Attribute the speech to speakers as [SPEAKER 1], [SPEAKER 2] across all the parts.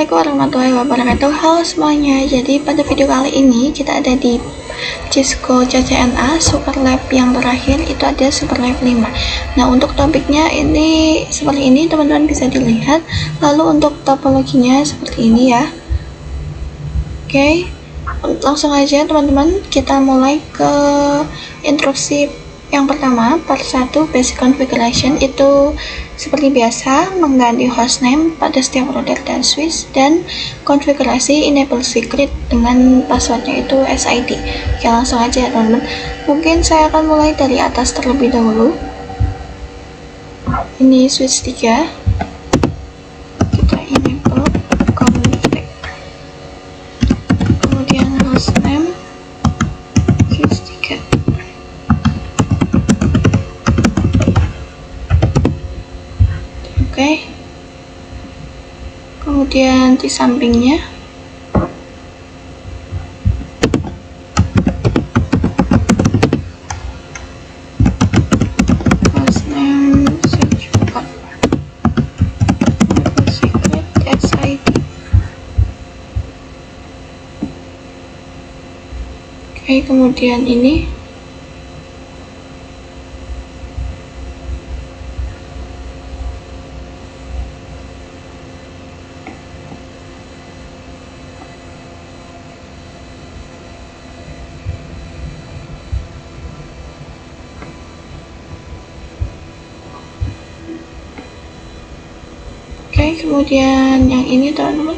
[SPEAKER 1] Assalamualaikum warahmatullahi wabarakatuh. Halo semuanya. Jadi pada video kali ini kita ada di Cisco CCNA Super Lab yang terakhir, itu ada Super Lab 5. Nah, untuk topiknya ini seperti ini, teman-teman bisa dilihat. Lalu untuk topologinya seperti ini ya. Oke, langsung aja teman-teman, kita mulai ke instruksi yang pertama. Part 1 basic configuration itu seperti biasa mengganti hostname pada setiap router dan switch, dan konfigurasi enable secret dengan passwordnya itu SID. Oke, langsung aja ya teman-teman. Mungkin saya akan mulai dari atas terlebih dahulu. Ini switch 3, kita enable config, kemudian hostname switch 3. Oke, kemudian di sampingnya hostname switch 4 secret SID. Oke, kemudian ini kemudian yang ini teman-teman,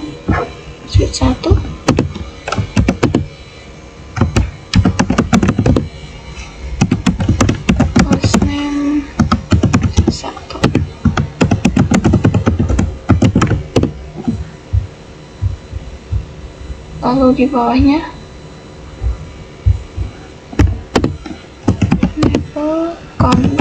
[SPEAKER 1] switch 1, hostname switch 1. Lalu di bawahnya enable config.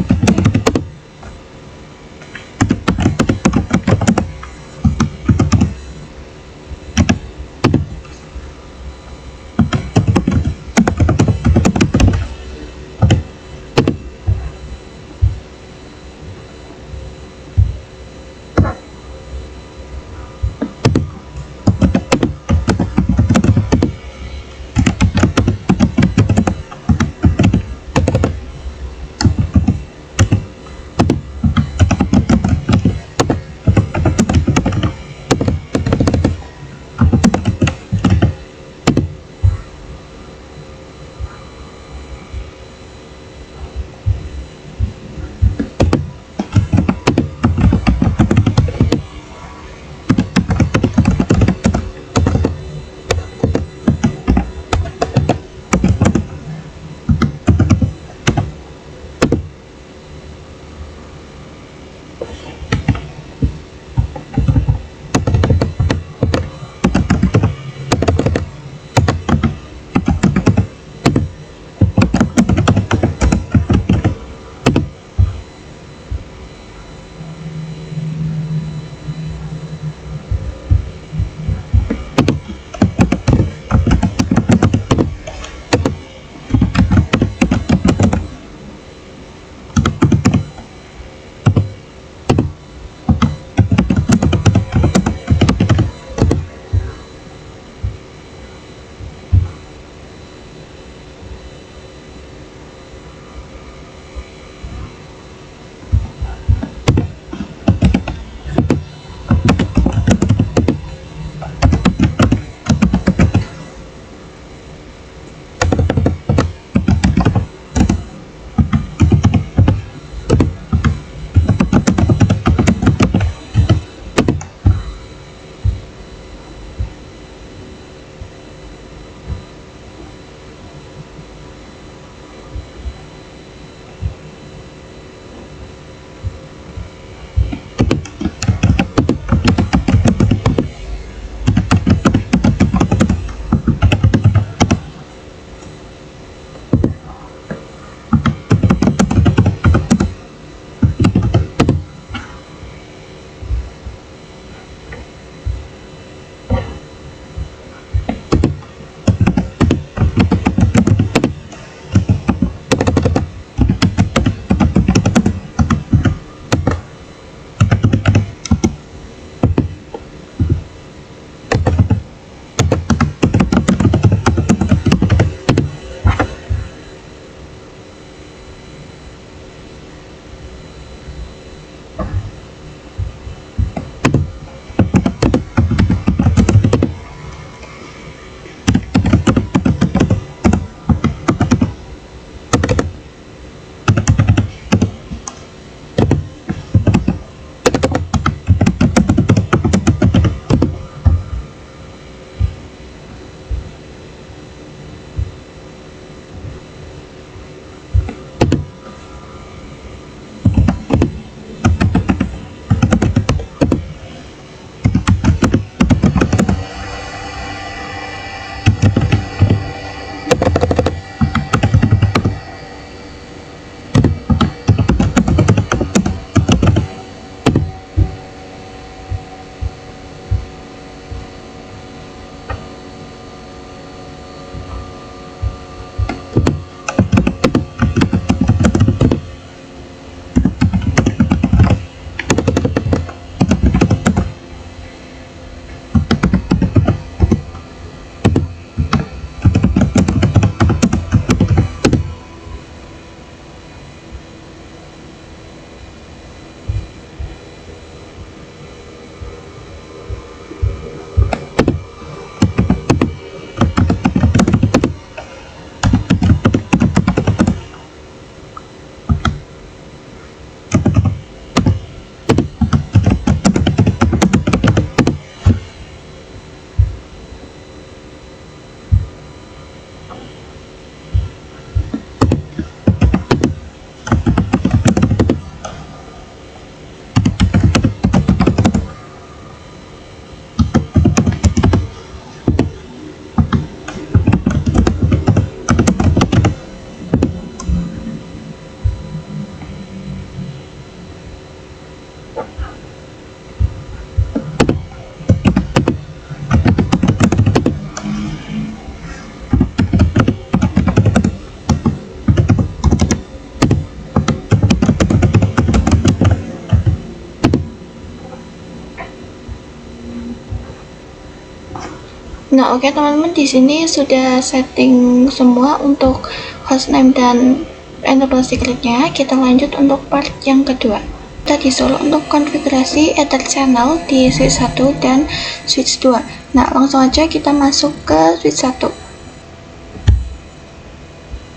[SPEAKER 1] Nah, oke teman-teman, di sini sudah setting semua untuk hostname dan enterprise secret-nya. Kita lanjut untuk part yang kedua. Kita disuruh untuk konfigurasi Ether channel di switch 1 dan switch 2. Nah, langsung aja kita masuk ke switch 1.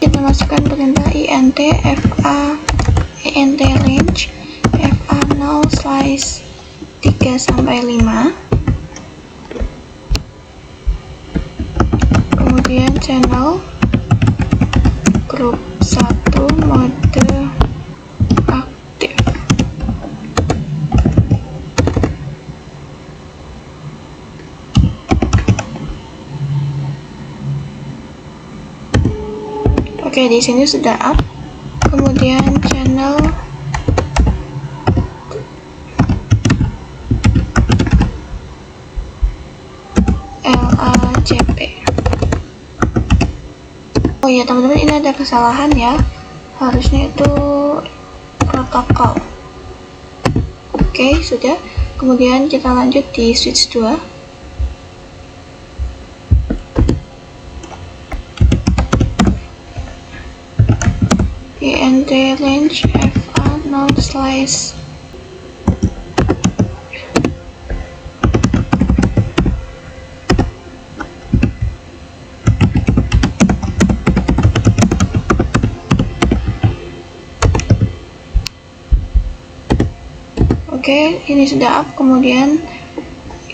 [SPEAKER 1] Kita masukkan perintah int fa int range fa 0/3-5. Kemudian channel grup 1 mode aktif. Oke, di sini sudah up. Kemudian channel LACP. Oh iya teman-teman, ini ada kesalahan ya, harusnya itu protokol. Oke, sudah. Kemudian kita lanjut di switch 2. int range fa 0/. Oke, ini sudah up. Kemudian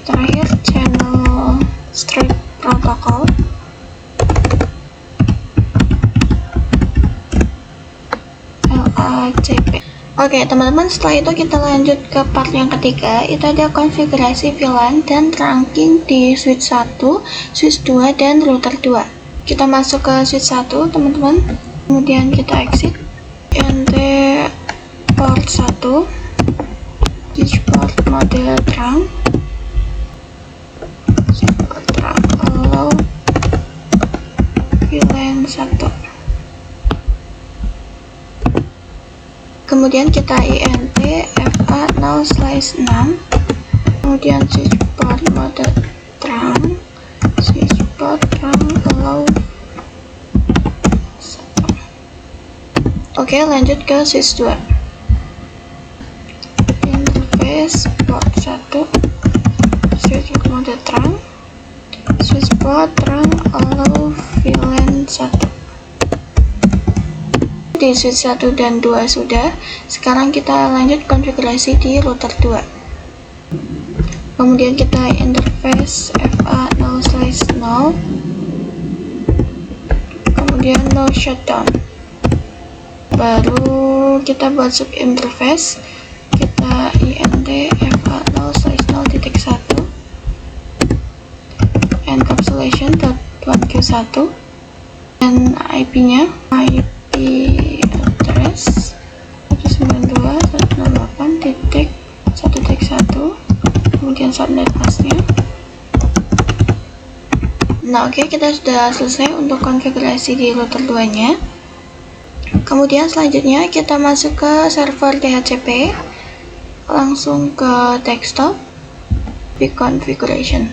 [SPEAKER 1] terakhir channel strip protocol. LACP. Oke teman-teman, setelah itu kita lanjut ke part yang ketiga. Itu ada konfigurasi VLAN dan trunking di switch 1, switch 2, dan router 2. Kita masuk ke switch 1 teman-teman. Kemudian kita exit int port 1 switchport mode trunk, switchport trunk allow VLAN 1. Kemudian kita int fa 0/6. Kemudian switchport mode trunk, switchport trunk allow 1. Oke, lanjut ke switch 2. Port 1 switch mode trunk, switchport trunk allow VLAN 1. Di switch 1 dan 2 sudah. Sekarang kita lanjut konfigurasi di router 2. Kemudian kita interface fa 0/0, kemudian no shutdown. Baru kita buat sub interface. Kita int fa 0/0.1 encapsulation.1q1 dan IP-nya IP address 192.168.1.1, kemudian subnet masknya. Nah, oke, kita sudah selesai untuk konfigurasi di router 2 nya. Kemudian selanjutnya kita masuk ke server DHCP, langsung ke desktop, configuration.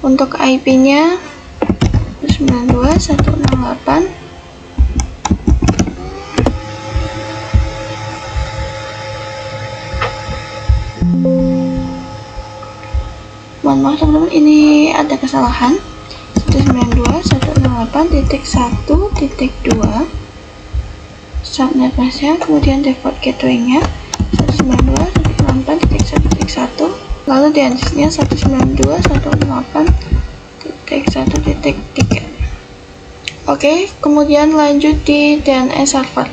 [SPEAKER 1] Untuk IP-nya 192.168. Mohon maaf teman-teman, ini ada kesalahan. 192.168.1.2 subnet masknya, kemudian default gateway-nya 192.168.1.1, lalu DNS-nya 192.168.1.3. Oke, kemudian lanjut di DNS server.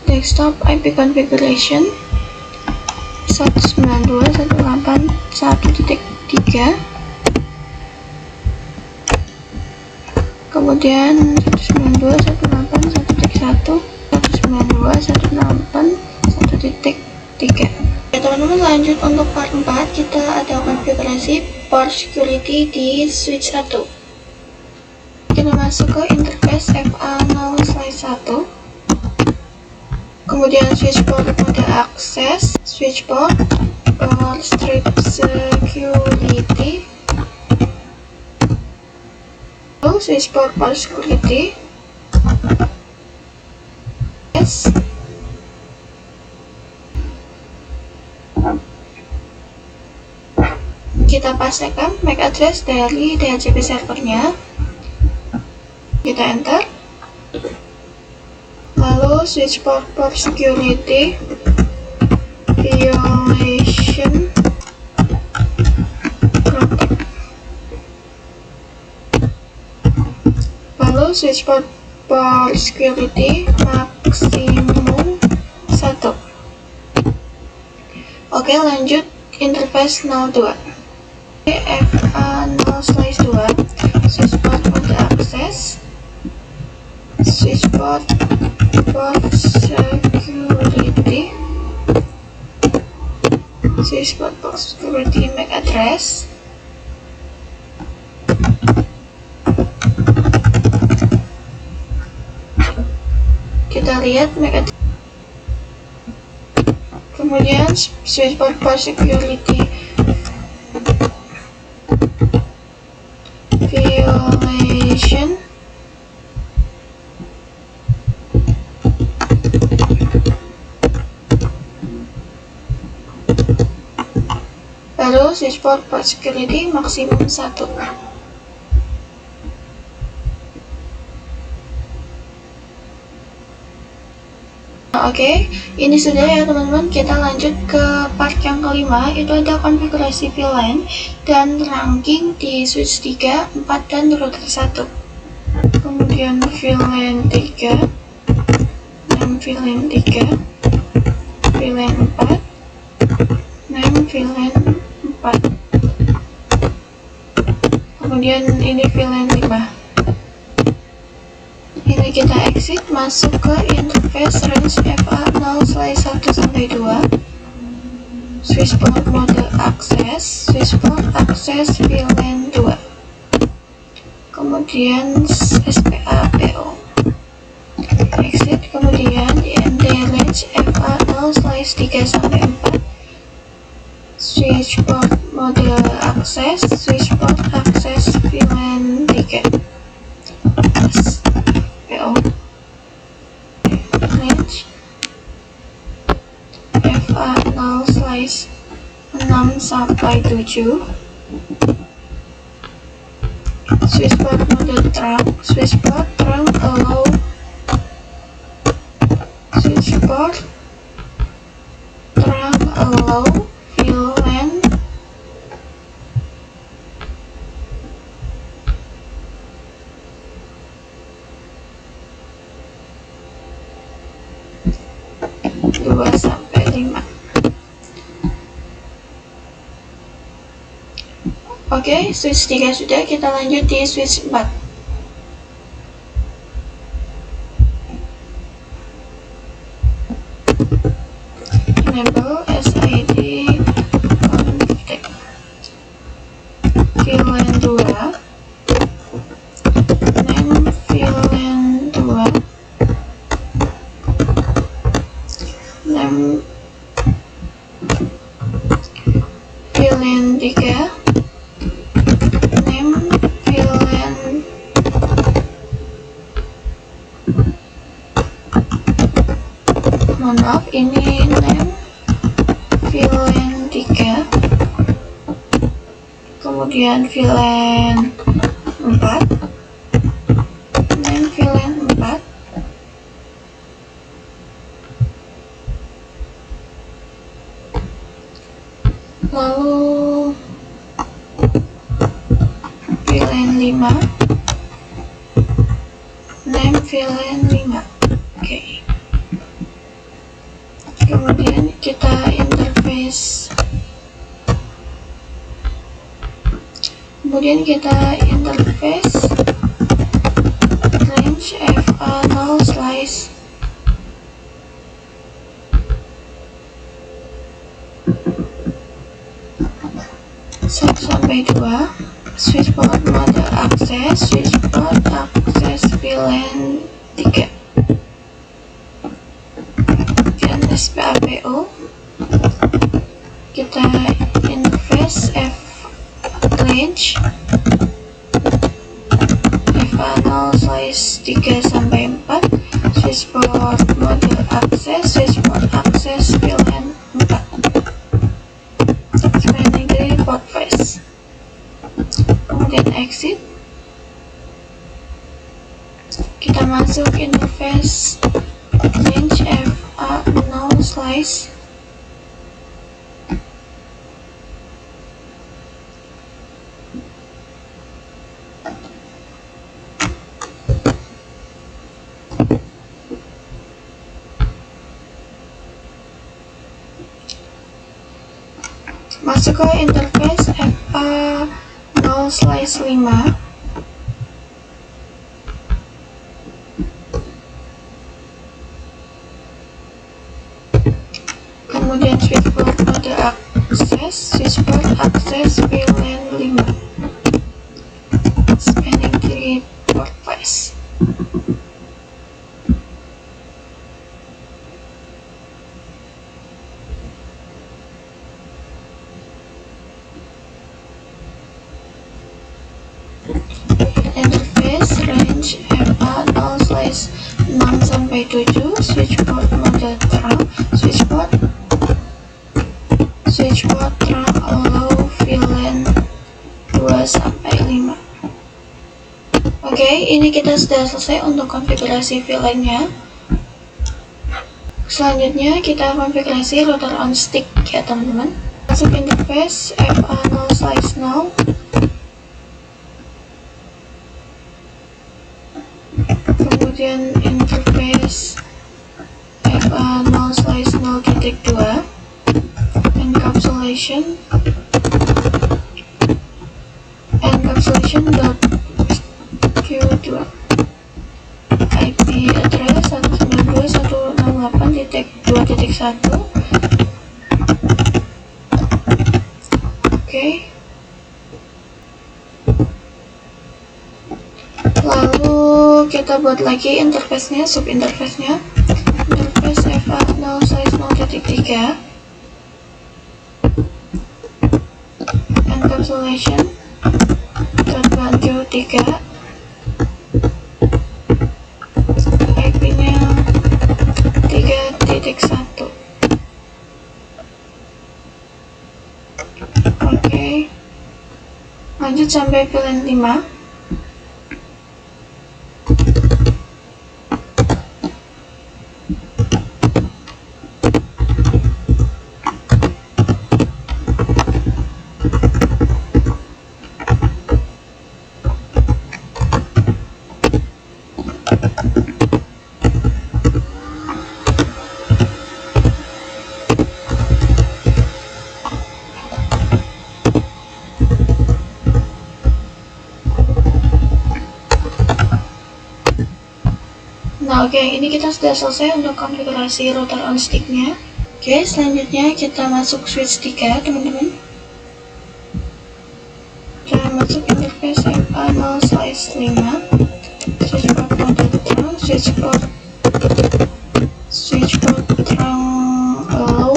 [SPEAKER 1] Desktop IP configuration 192.168.1.3, kemudian 192.168.1.1, 192.168.1.3. Oke teman-teman, lanjut untuk part 4. Kita ada konfigurasi port security di switch 1. Kita masuk ke interface fa 0/1, kemudian switchport mode access, switchport port strip security, switchboard power security. Yes. Kita pastikan MAC address dari DHCP servernya. Kita enter. Lalu switchboard power security violation protect. Lalu switchboard power security maksimum 1. Oke, lanjut interface 02. FA 0/2 switchboard mode access, switchboard power security, switchboard power security MAC address. Kita lihat MAC address. Kemudian switchboard power security violation. Lalu switchboard power security maksimum 1. Oke, ini sudah ya teman-teman. Kita lanjut ke part yang kelima, itu ada konfigurasi VLAN dan ranking di switch 3, 4, dan router 1. Kemudian VLAN 3, dan VLAN 3, VLAN 4, dan VLAN 4. Kemudian ini VLAN 5. Ini kita exit, masuk ke interface range FA 0/1-2, switchboard mode access, switchboard access VLAN 2, kemudian SPA PO. Exit, kemudian IMD range FA 0/3-4, switchboard mode access, switchboard access VLAN 3. Range FA 0/6-7, switchboard mode trunk, switchboard trunk allow, switchboard trunk allow VLAN 2-5. Oke, switch 3 sudah, kita lanjut di switch 4. Enable SID config VLAN 2, name VLAN 2, name VLAN 3, name VLAN, mohon maaf, ini name VLAN 3, kemudian VLAN 4, name VLAN 4, lalu VLAN 5, name VLAN 5. Oke. Kemudian kita interface, range FA 0/1-2, switchboard mode access, switchboard access VLAN 3, dan SPA PO. Kita interface range FA FA0/3 sampai 4, switchboard mode akses, switchboard akses VLAN 4, spanning dari port face. Kemudian exit, kita masuk interface range FA0/. Masuk ke interface FA0/5. Kemudian switchboard mode akses, switchboard akses VLAN 5, spanning dari port face. Interface range FA0/6 sampai 7, switchboard mode terang, switchboard terang allow VLAN 2 sampai 5. Oke, ini kita sudah selesai untuk konfigurasi VLAN-nya. Selanjutnya kita konfigurasi router on stick ya teman-teman. Masuk interface FA0/0, kemudian interface FA0/0.2, encapsulation .q2, IP address 192.168.2.1. Oke. Lalu kita buat lagi interface-nya, subinterface-nya. Interface FA0/0.3, encapsulation .1q3, IP-nya 3.1. Oke. Lanjut sampai VLAN 5. Nah, oke, ini kita sudah selesai untuk konfigurasi router on stick-nya. Oke, selanjutnya kita masuk switch 3, teman-teman. Kita masuk interface FA0/5, switchboard mode terang, switchboard terang low.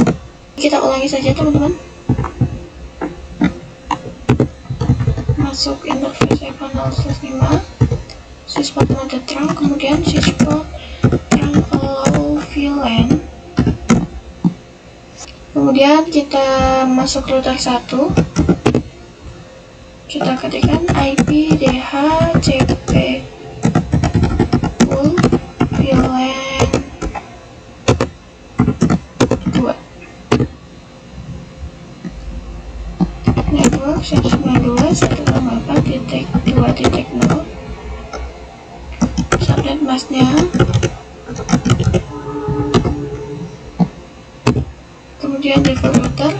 [SPEAKER 1] Kita ulangi saja, teman-teman. Masuk interface FA0/5, switchboard mode terang, kemudian switchboard terang allow VLAN. Kemudian kita masuk router 1, kita ketikkan IP DHCP full VLAN 2, network 192.168.2.0, subnet masknya, kemudian default router,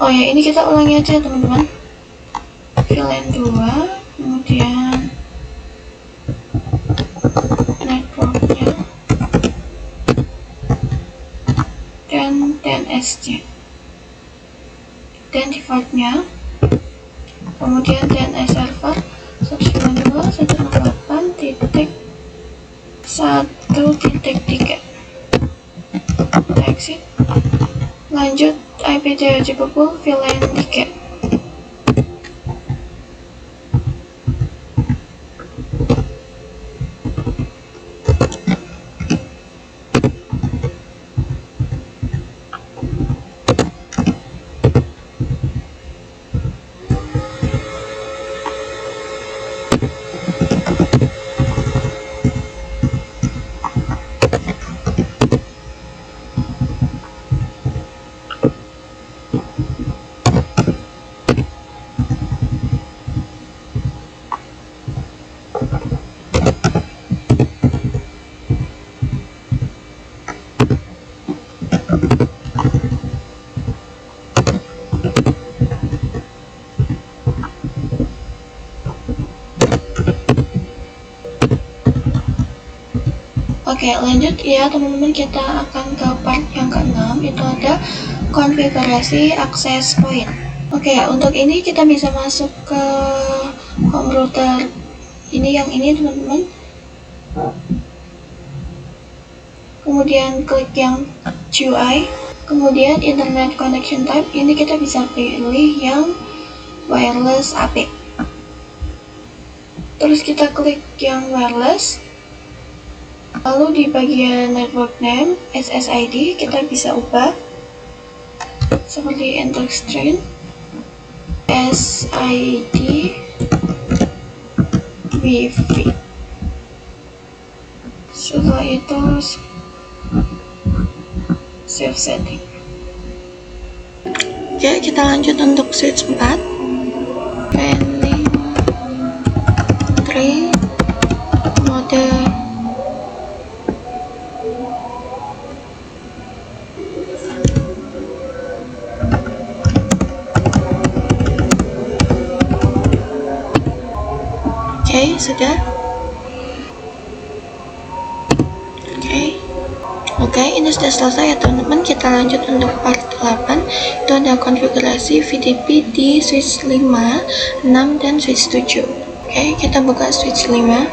[SPEAKER 1] oh ya, ini kita ulangi aja teman-teman. VLAN 2, kemudian networknya dan DNS-nya dan defaultnya, kemudian DNS server, subscribe 1.3. Exit. Lanjut IP achievable VLAN 3. Oke, lanjut ya teman-teman, kita akan ke part yang ke-6, itu ada konfigurasi access point. Oke, untuk ini kita bisa masuk ke home router ini, yang ini teman-teman. Kemudian klik yang GUI, kemudian internet connection type, ini kita bisa pilih yang wireless AP. Terus kita klik yang wireless. Lalu di bagian network name SSID kita bisa ubah seperti enter string SID Wi-Fi. Setelah itu save setting. Oke, kita lanjut untuk switch 4. Pending 3 mode. Oke, sudah. Oke, ini sudah selesai ya teman-teman. Kita lanjut untuk part 8. Itu ada konfigurasi VDP di switch 5, 6, dan switch 7. Oke, kita buka switch 5.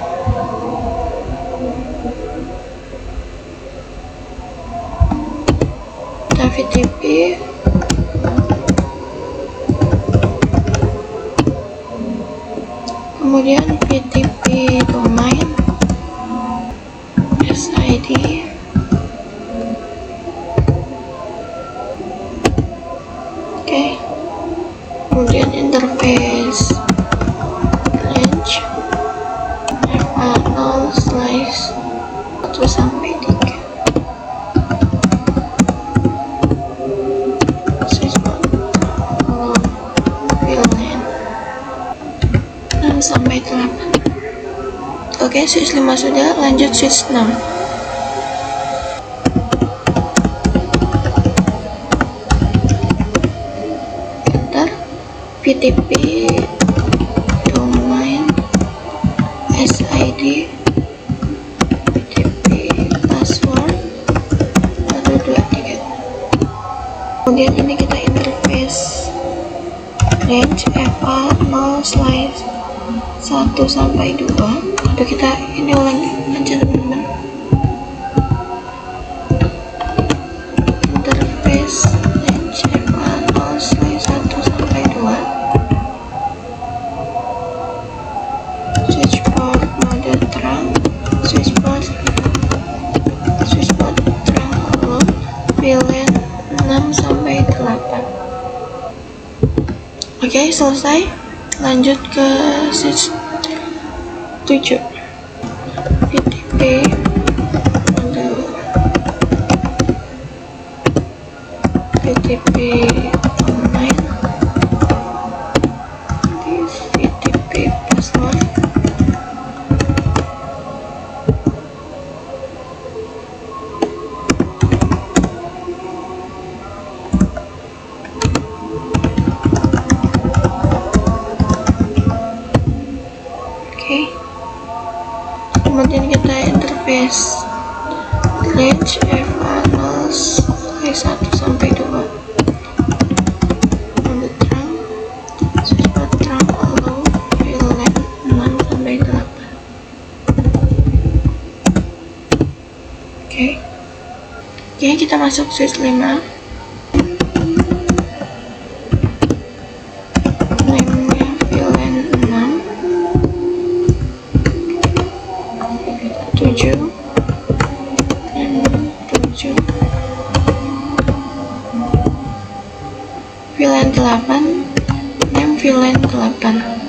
[SPEAKER 1] Kita VDP. Kemudian VDP domain SID. Oke, kemudian interface range FA0/1 sampai 3. Switchboard VLAN 6 sampai 8. Oke, switch 5 sudah, lanjut switch 6. VDP domain SID VDP password 1, 2, 3. Kemudian ini kita interface range FA0/1 sampai 2. Lalu kita ini ulangi aja teman-teman. Interface range FA0/1 sampai 2. Switchboard mode terang, switchboard terang alone, VLAN 6 sampai 8. Oke, selesai. Lanjut ke switch 7. VDP mode VDP online, VDP password. Kemudian kita interface range FA0/1 sampai 2. Mode terang, switchboard terang allow, VLAN 6 sampai 8. Oke, kita masuk switch 5. Name-nya VLAN 6 7 VLAN 8, name VLAN 8.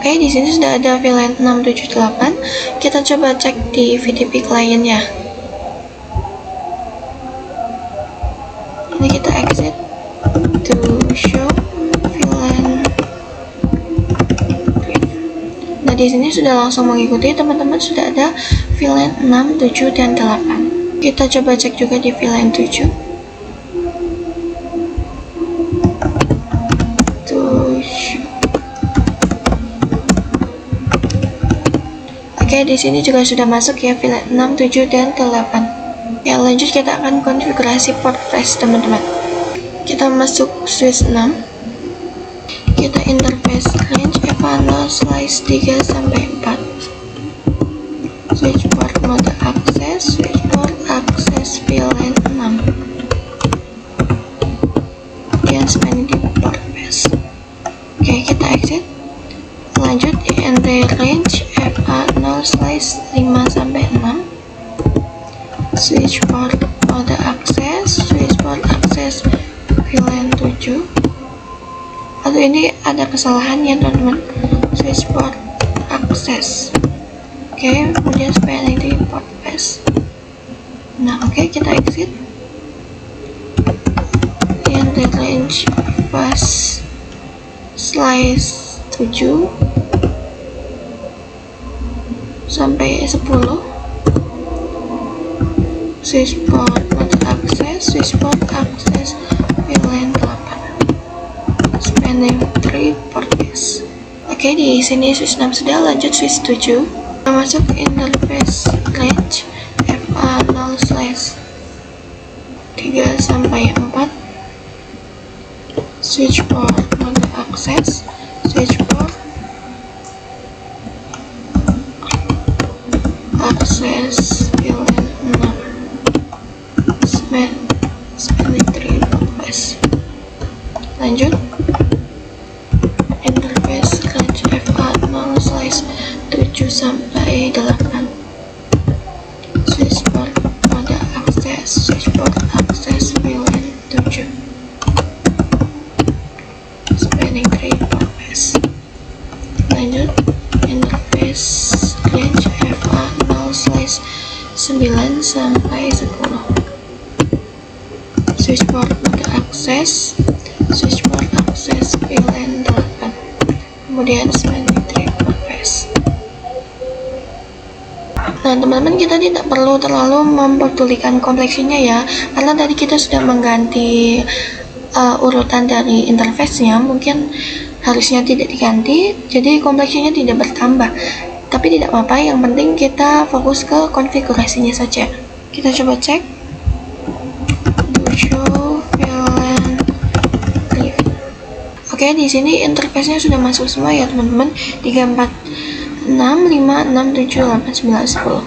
[SPEAKER 1] Oke, di sini sudah ada VLAN 678. Kita coba cek di VDP client-nya. Ini kita exit to show VLAN. Nah, di sini sudah langsung mengikuti, teman-teman sudah ada VLAN 6, 7, dan 8. Kita coba cek juga di VLAN 7. Oke, di sini juga sudah masuk ya VLAN 6, 7, dan 8. Ya, lanjut kita akan konfigurasi port flash, teman-teman. Kita masuk switch 6. Kita interface range FA0 slice 3 sampai 4. Switch port mode access, switch port access VLAN 6. Kemudian spanning di port flash. Oke, kita exit. Lanjut di entire range FA0 slice 5 sampai 6. Switch port mode access, switch port access VLAN 7. Lalu ini ada kesalahan ya teman-teman, switch port access. Oke, kemudian spanning di port flash. Nah, oke, kita exit. Entire range flash slice 7 sampai 10. Switch port mode access, switch port access VLAN 8. Spanning 3 port flash. Oke, di sini switch 6 sudah, lanjut switch 7. Kita masuk interface range FA0 slice 3 sampai 4. Switch port mode access, switch port access VLAN 6. Spanning 3 port flash. Lanjut interface range FA0 slice 7 sampai 8. Switch port mode access, switch port access VLAN 7. Spanning 3 port flash. Lanjut interface range FA0 slice 9 sampai 10. Switch port mode access, switch port access VLAN 8. Kemudian spanning 3 port flash. Nah, teman-teman, kita tidak perlu terlalu memperdulikan kompleksinya ya, karena tadi kita sudah mengganti urutan dari interface-nya. Mungkin harusnya tidak diganti, jadi kompleksinya tidak bertambah. Tapi tidak apa-apa, yang penting kita fokus ke konfigurasinya saja. Kita coba cek. Show VLAN 3. Oke, di sini interface-nya sudah masuk semua ya teman-teman. 3, 4, 6, 5, 6, 7, 8, 9, 10.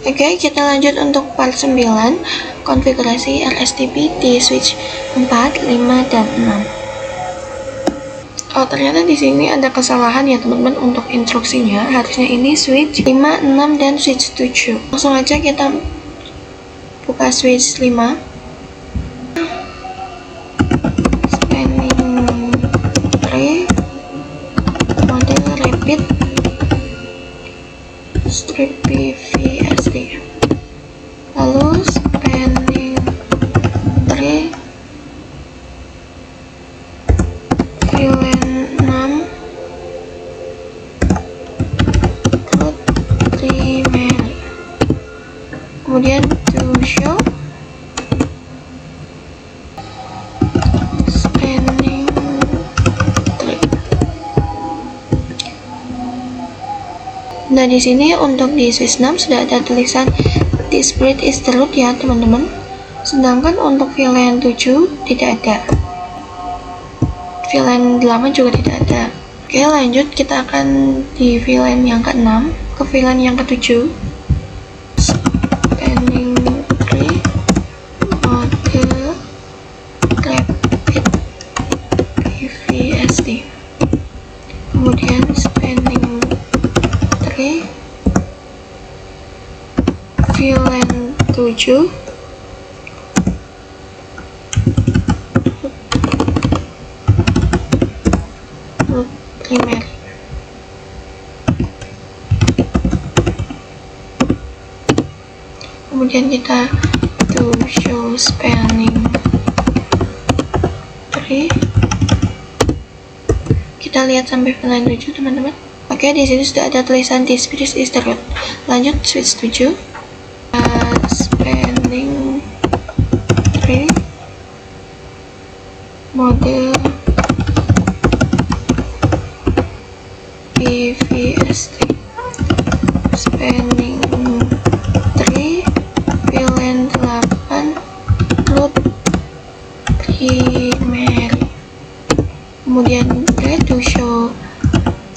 [SPEAKER 1] Oke, kita lanjut untuk part 9, konfigurasi RSTP di switch 4, 5, dan 6. Oh, ternyata di sini ada kesalahan ya teman-teman untuk instruksinya. Harusnya ini switch 5, 6, dan switch 7. Langsung aja kita buka switch 5. Spanning 3 model rapid strip PVSD. Lalu spanning 3 VLAN 6 root primary. Kemudian to show spanning 3. Nah, di sini untuk di switch 6 sudah ada tulisan this bridge is the root ya teman-teman. Sedangkan untuk VLAN 7 tidak ada. VLAN 8 juga tidak ada. Oke, lanjut kita akan di VLAN yang ke-6 ke VLAN yang ke-7. Spanning tree mode rapid PVST. Kemudian spanning tree VLAN 7 primary. Kemudian kita to show spanning tree. Kita lihat sampai VLAN 7 teman-teman. Oke, di sini sudah ada tulisan this bridge is the root. Lanjut switch 7. Spanning tree mode PVST. Spanning tree VLAN 8 root primary. Kemudian to show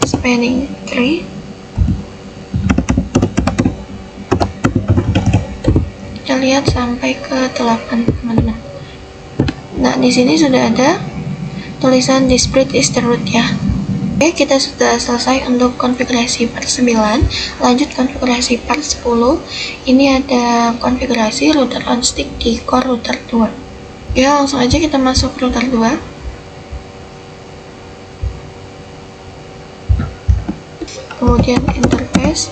[SPEAKER 1] spanning tree. Kita lihat sampai ke 8 teman-teman. Nah, di sini sudah ada tulisan this bridge is the root ya. Oke, kita sudah selesai untuk konfigurasi part 9. Lanjut konfigurasi part 10. Ini ada konfigurasi router on stick di core router 2. Ya, langsung aja kita masuk router 2. Kemudian interface.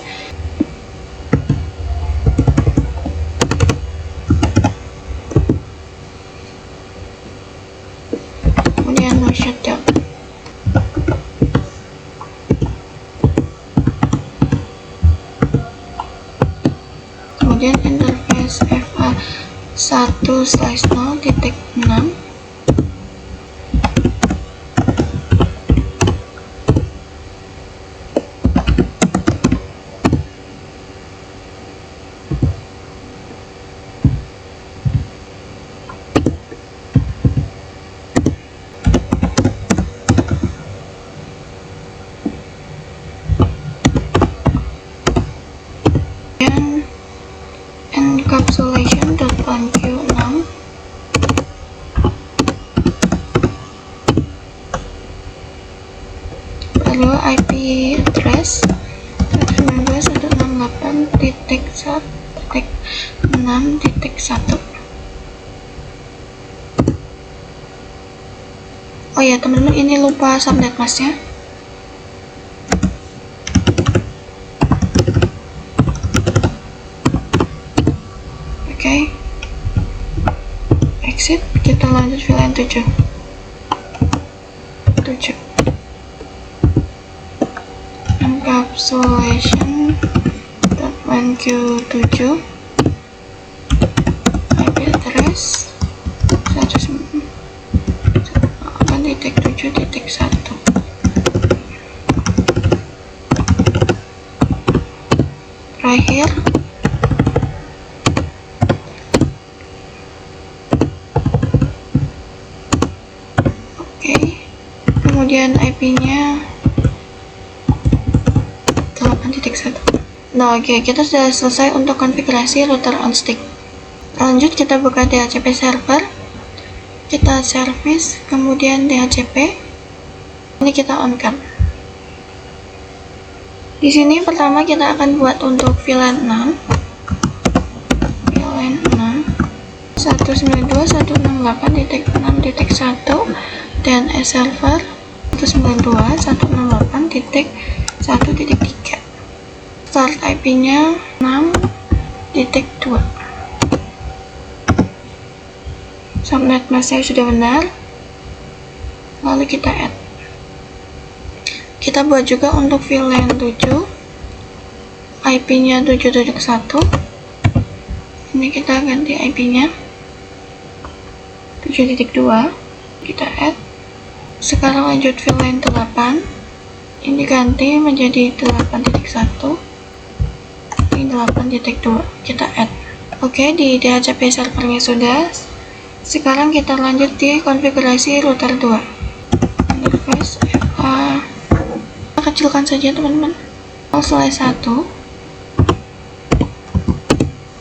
[SPEAKER 1] Kemudian no shutdown. Kemudian interface FA1/0.6. Encapsulation.1Q6. Lalu IP address 192.168.6.1. Oh ya teman-teman, ini lupa subnet masknya. Oke, exit. Kita lanjut VLAN 7. Encapsulation.1Q7 IP address 192.7.1. Right here. Kemudian IP-nya 8.1. Nah, oke, kita sudah selesai untuk konfigurasi router on stick. Lanjut kita buka DHCP server. Kita service, kemudian DHCP. Ini kita on-kan. Di sini pertama kita akan buat untuk VLAN 6. VLAN 6 192.168.6.1 DNS server 192.168.1.3. Start IP-nya 6.2. Subnet masknya sudah benar. Lalu kita add. Kita buat juga untuk VLAN 7. IP-nya 7.1. Ini kita ganti IP-nya 7.2. Kita add. Sekarang lanjut VLAN 8. Ini ganti menjadi 8.1. Ini 8.2. Kita add. Oke, di DHCP servernya sudah. Sekarang kita lanjut di konfigurasi router 2. interface FA, kita kecilkan saja teman-teman, 0/1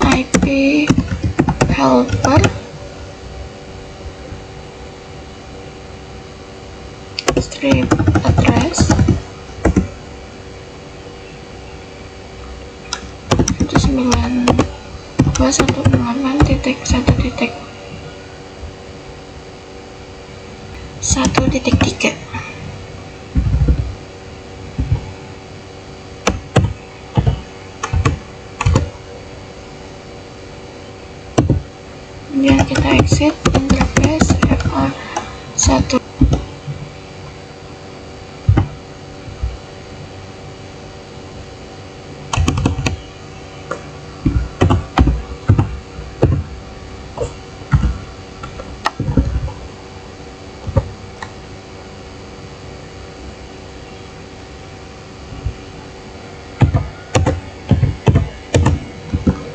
[SPEAKER 1] IP helper strip address 192.1.1.1.3. Kemudian kita exit interface FA1.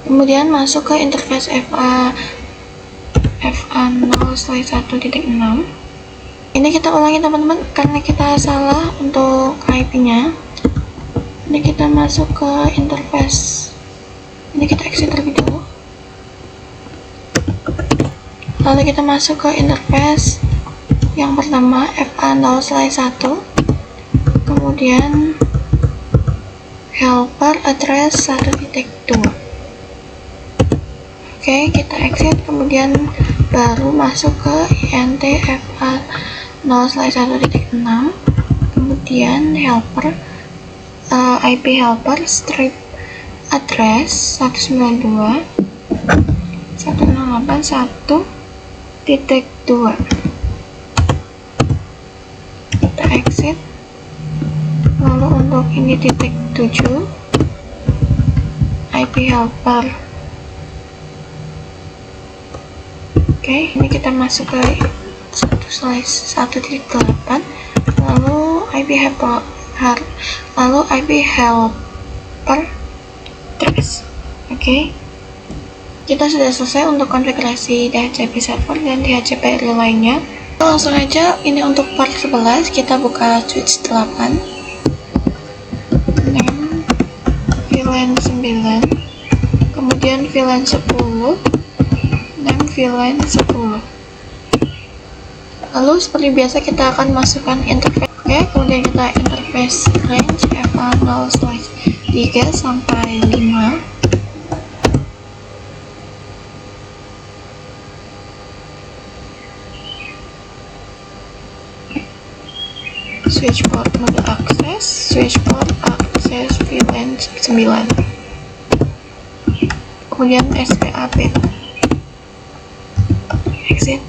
[SPEAKER 1] Kemudian masuk ke interface FA0/1.6. Ini kita ulangi teman-teman karena kita salah untuk IP-nya. Ini kita masuk ke interface. Ini kita exit terlebih dulu. Lalu kita masuk ke interface yang pertama FA0/1. Kemudian helper address 1.2. Oke, kita exit, kemudian baru masuk ke int FA0/1.6, kemudian helper IP helper strip address 192.168.1.2. Kita exit, lalu untuk ini titik 7 IP helper. Oke, ini kita masuk ke 1/1.8, lalu IP helper address. Oke, kita sudah selesai untuk konfigurasi DHCP server dan DHCP lainnya. Langsung aja, ini untuk part 11 kita buka switch 8, name VLAN 9, kemudian VLAN 10, name VLAN 10. Lalu seperti biasa kita akan masukkan interface. Oke, kemudian kita interface range FA0/3 sampai 5. Switchport mode access, switchport access VLAN 9. Kemudian SPAP. Exit.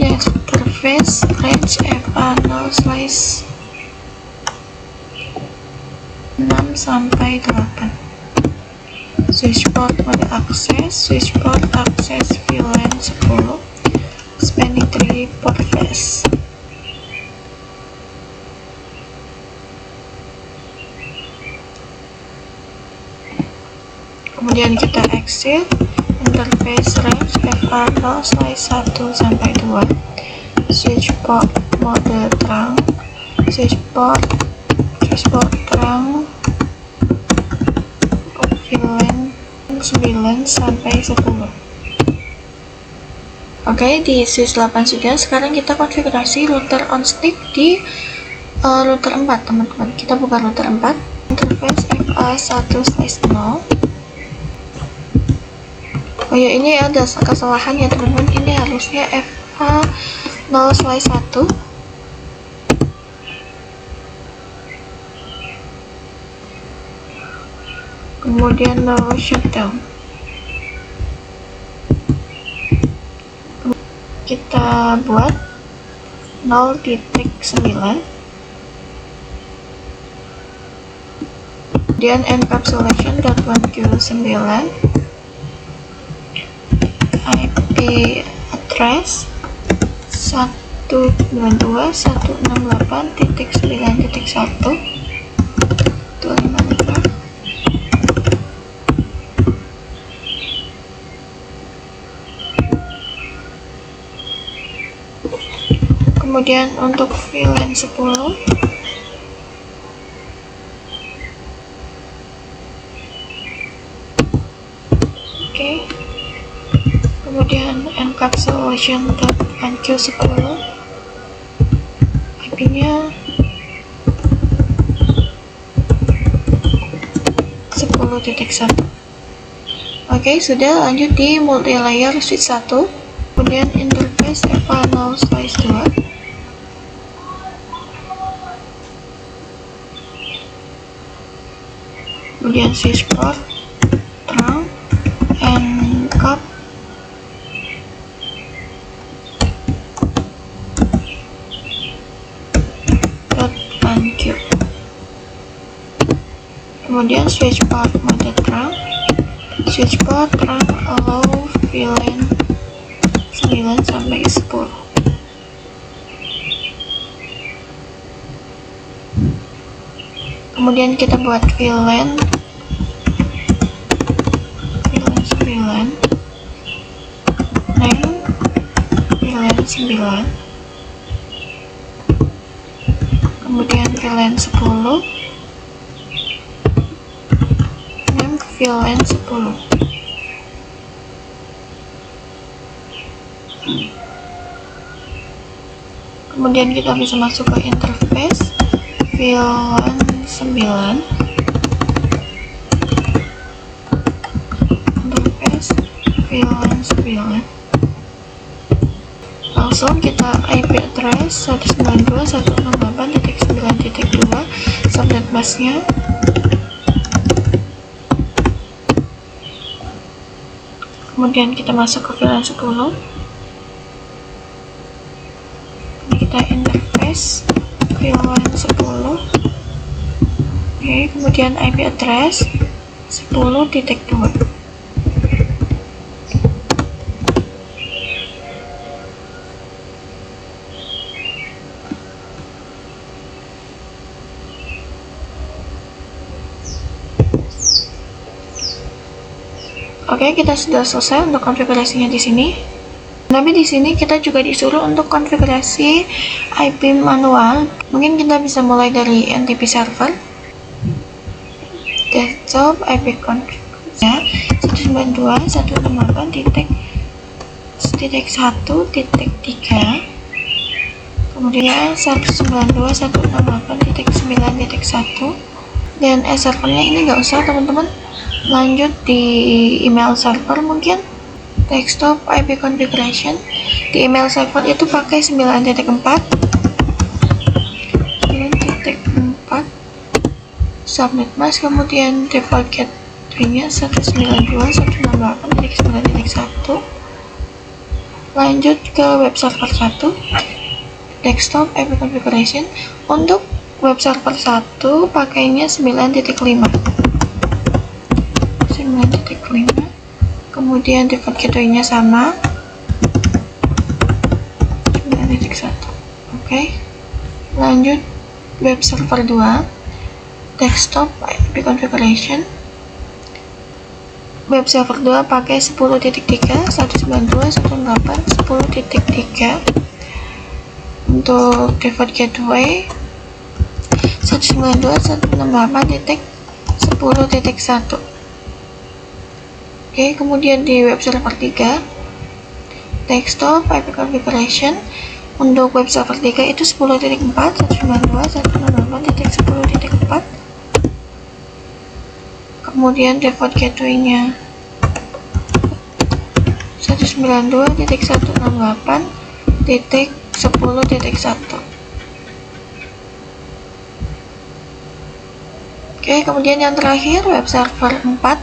[SPEAKER 1] Interface range FA0/6 sampai 8. Switchport mode access VLAN 10, spanning tree port face. Kemudian kita exit interface range FA0/1 sampai 2, switchport mode terang, switchport terang VLAN 9 sampai 10. Oke, di switch 8 sudah. Sekarang kita konfigurasi router on stick di router 4 teman-teman. Kita buka router 4, interface FA1/0. Oh ya, ini ada kesalahan ya teman-teman, ini harusnya FA0/1. Kemudian no shutdown. Kita buat 0.9, kemudian encapsulation.1Q9, IP address 192.168.9.1.255. Kemudian untuk VLAN 10, kemudian encapsulation.nq10, IP-nya 10.1. Oke, sudah. Lanjut di multi-layer switch 1, kemudian interface EVA0/2, kemudian switch port, trunk, and cap, .nq. Kemudian switch port mode trunk, switch port trunk allow VLAN 9 sampai 10. Kemudian kita buat VLAN 9, name VLAN 9, kemudian VLAN 10, name VLAN 10. Kemudian kita bisa masuk ke interface VLAN 9, interface VLAN 9. Langsung kita IP address 192.168.9.2 subnet busnya. Kemudian kita masuk ke VLAN 10. Kita interface VLAN 10. Oke, kemudian IP address 10.2. Oke, kita sudah selesai untuk konfigurasinya di sini. Tapi di sini kita juga disuruh untuk konfigurasi IP manual. Mungkin kita bisa mulai dari NTP server, desktop IP config-nya 192.168.1.3, kemudian 192.168.9.1. DNS servernya ini nggak usah teman-teman. Lanjut di email server, mungkin desktop IP configuration. Di email server itu pakai 9.4 subnet mask, kemudian default gateway-nya 192.168.9.1. Lanjut ke web server 1, desktop IP configuration. Untuk web server 1 pakainya 9.5, kemudian default gateway-nya sama 9.1. Oke. Lanjut web server 2, desktop IP configuration. Web server 2 pakai 10.3, 192.168.10.3. Untuk default gateway 192.168.10.1. Oke, kemudian di web server 3, desktop IP configuration. Untuk web server 3 itu 10.4, 192.168.10.4. Kemudian default gateway-nya 192.168.10.1. Oke, kemudian yang terakhir web server 4,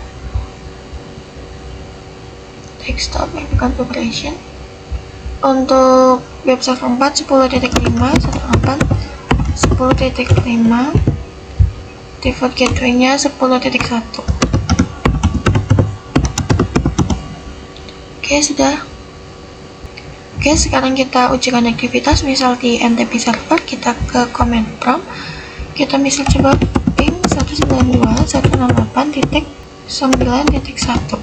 [SPEAKER 1] desktop IP configuration. Untuk web server 4 10.5, 10.5, default gateway-nya 10.1. Oke, sudah. Oke, sekarang kita uji konektivitas. Misal di NTP server, kita ke command prompt, kita misal coba ping 192.168.9.1.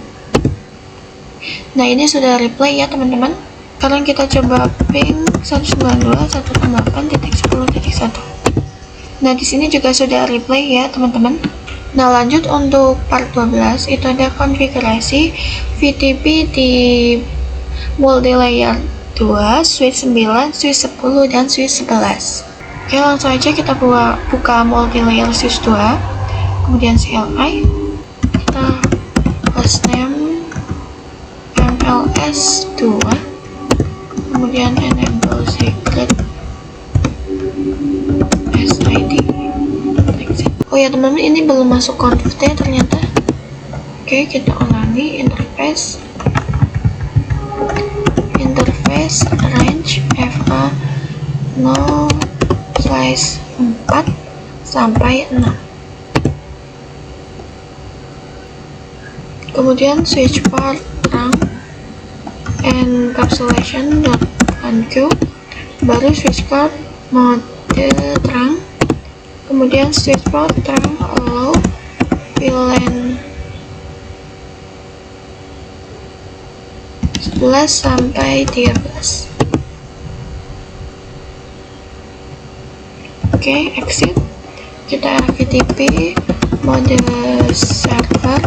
[SPEAKER 1] Nah, ini sudah replay ya teman-teman. Sekarang kita coba ping 192.168.10.1. Nah, di sini juga sudah replay ya, teman-teman. Nah, lanjut untuk part 12, itu ada konfigurasi VTP di multilayer 2, switch 9, switch 10, dan switch 11. Oke, langsung aja kita buka multilayer switch 2, kemudian CLI, kita hostname MLS 2, kemudian enable secret SID. Oh ya teman-teman, ini belum masuk config ternyata. Oke, kita ulangi interface range FA 0/4 sampai 6. Kemudian switch port rank encapsulation.1q, baru switch card mode terang, kemudian switch port terang allow VLAN 11 sampai 13. Oke, exit. Kita VTP mode server,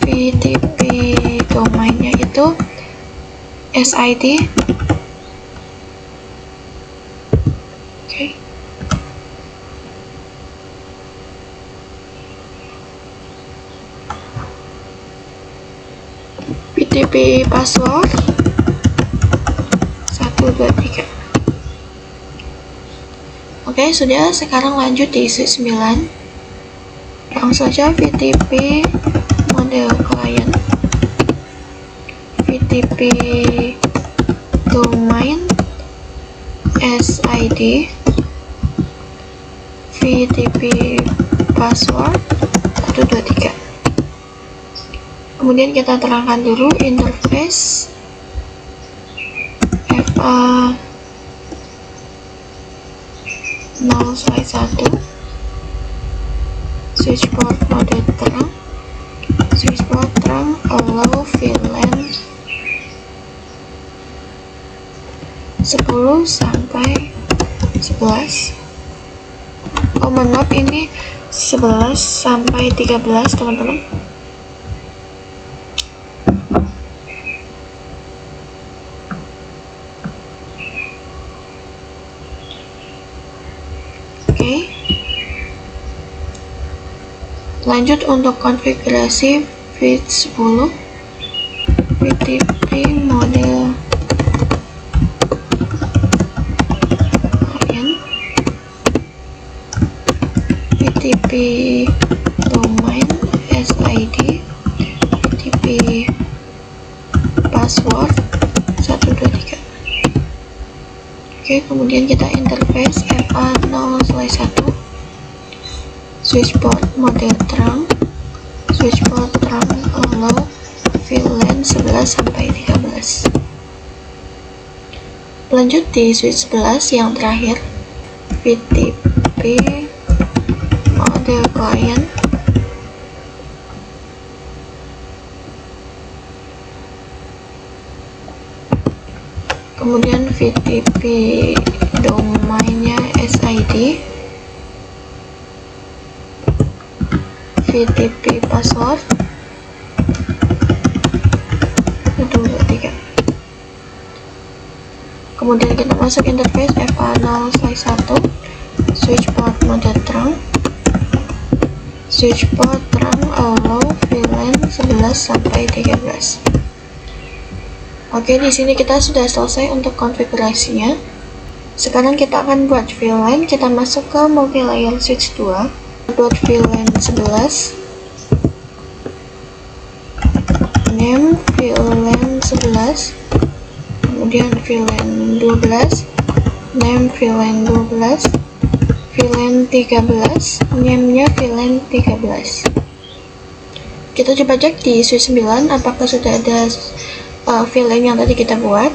[SPEAKER 1] VTP domainnya itu SID. Oke. VTP password 123. Oke, sudah. Sekarang lanjut di switch 9. Langsung saja VTP mode client, VTP domain SID, VTP password 123. Kemudian kita terangkan dulu interface FA 0/1, switch port mode terang, switch port terang allow VLAN 10 sampai 11. Oh, mohon maaf, ini 11 sampai 13 teman-teman. Oke. Lanjut untuk konfigurasi switch 10, VTP mode client, VTP domain SID, VTP password 123. Oke, kemudian kita interface FA 0/1, switch port mode terang, switch port terang allow VLAN 11 sampai 13. Lanjut di switch 11 yang terakhir, VTP mode client, kemudian VTP domainnya SID, VTP password 123. Kemudian kita masuk interface FA 0/1, switch port mode terang, switch port terang allow VLAN 11 sampai 13. Oke, di sini kita sudah selesai untuk konfigurasinya. Sekarang kita akan buat VLAN. Kita masuk ke multilayer switch 2, buat VLAN 11, name VLAN 11, kemudian VLAN 12, name VLAN 12, VLAN 13, name-nya VLAN 13. Kita coba cek di switch 9 apakah sudah ada VLAN yang tadi kita buat.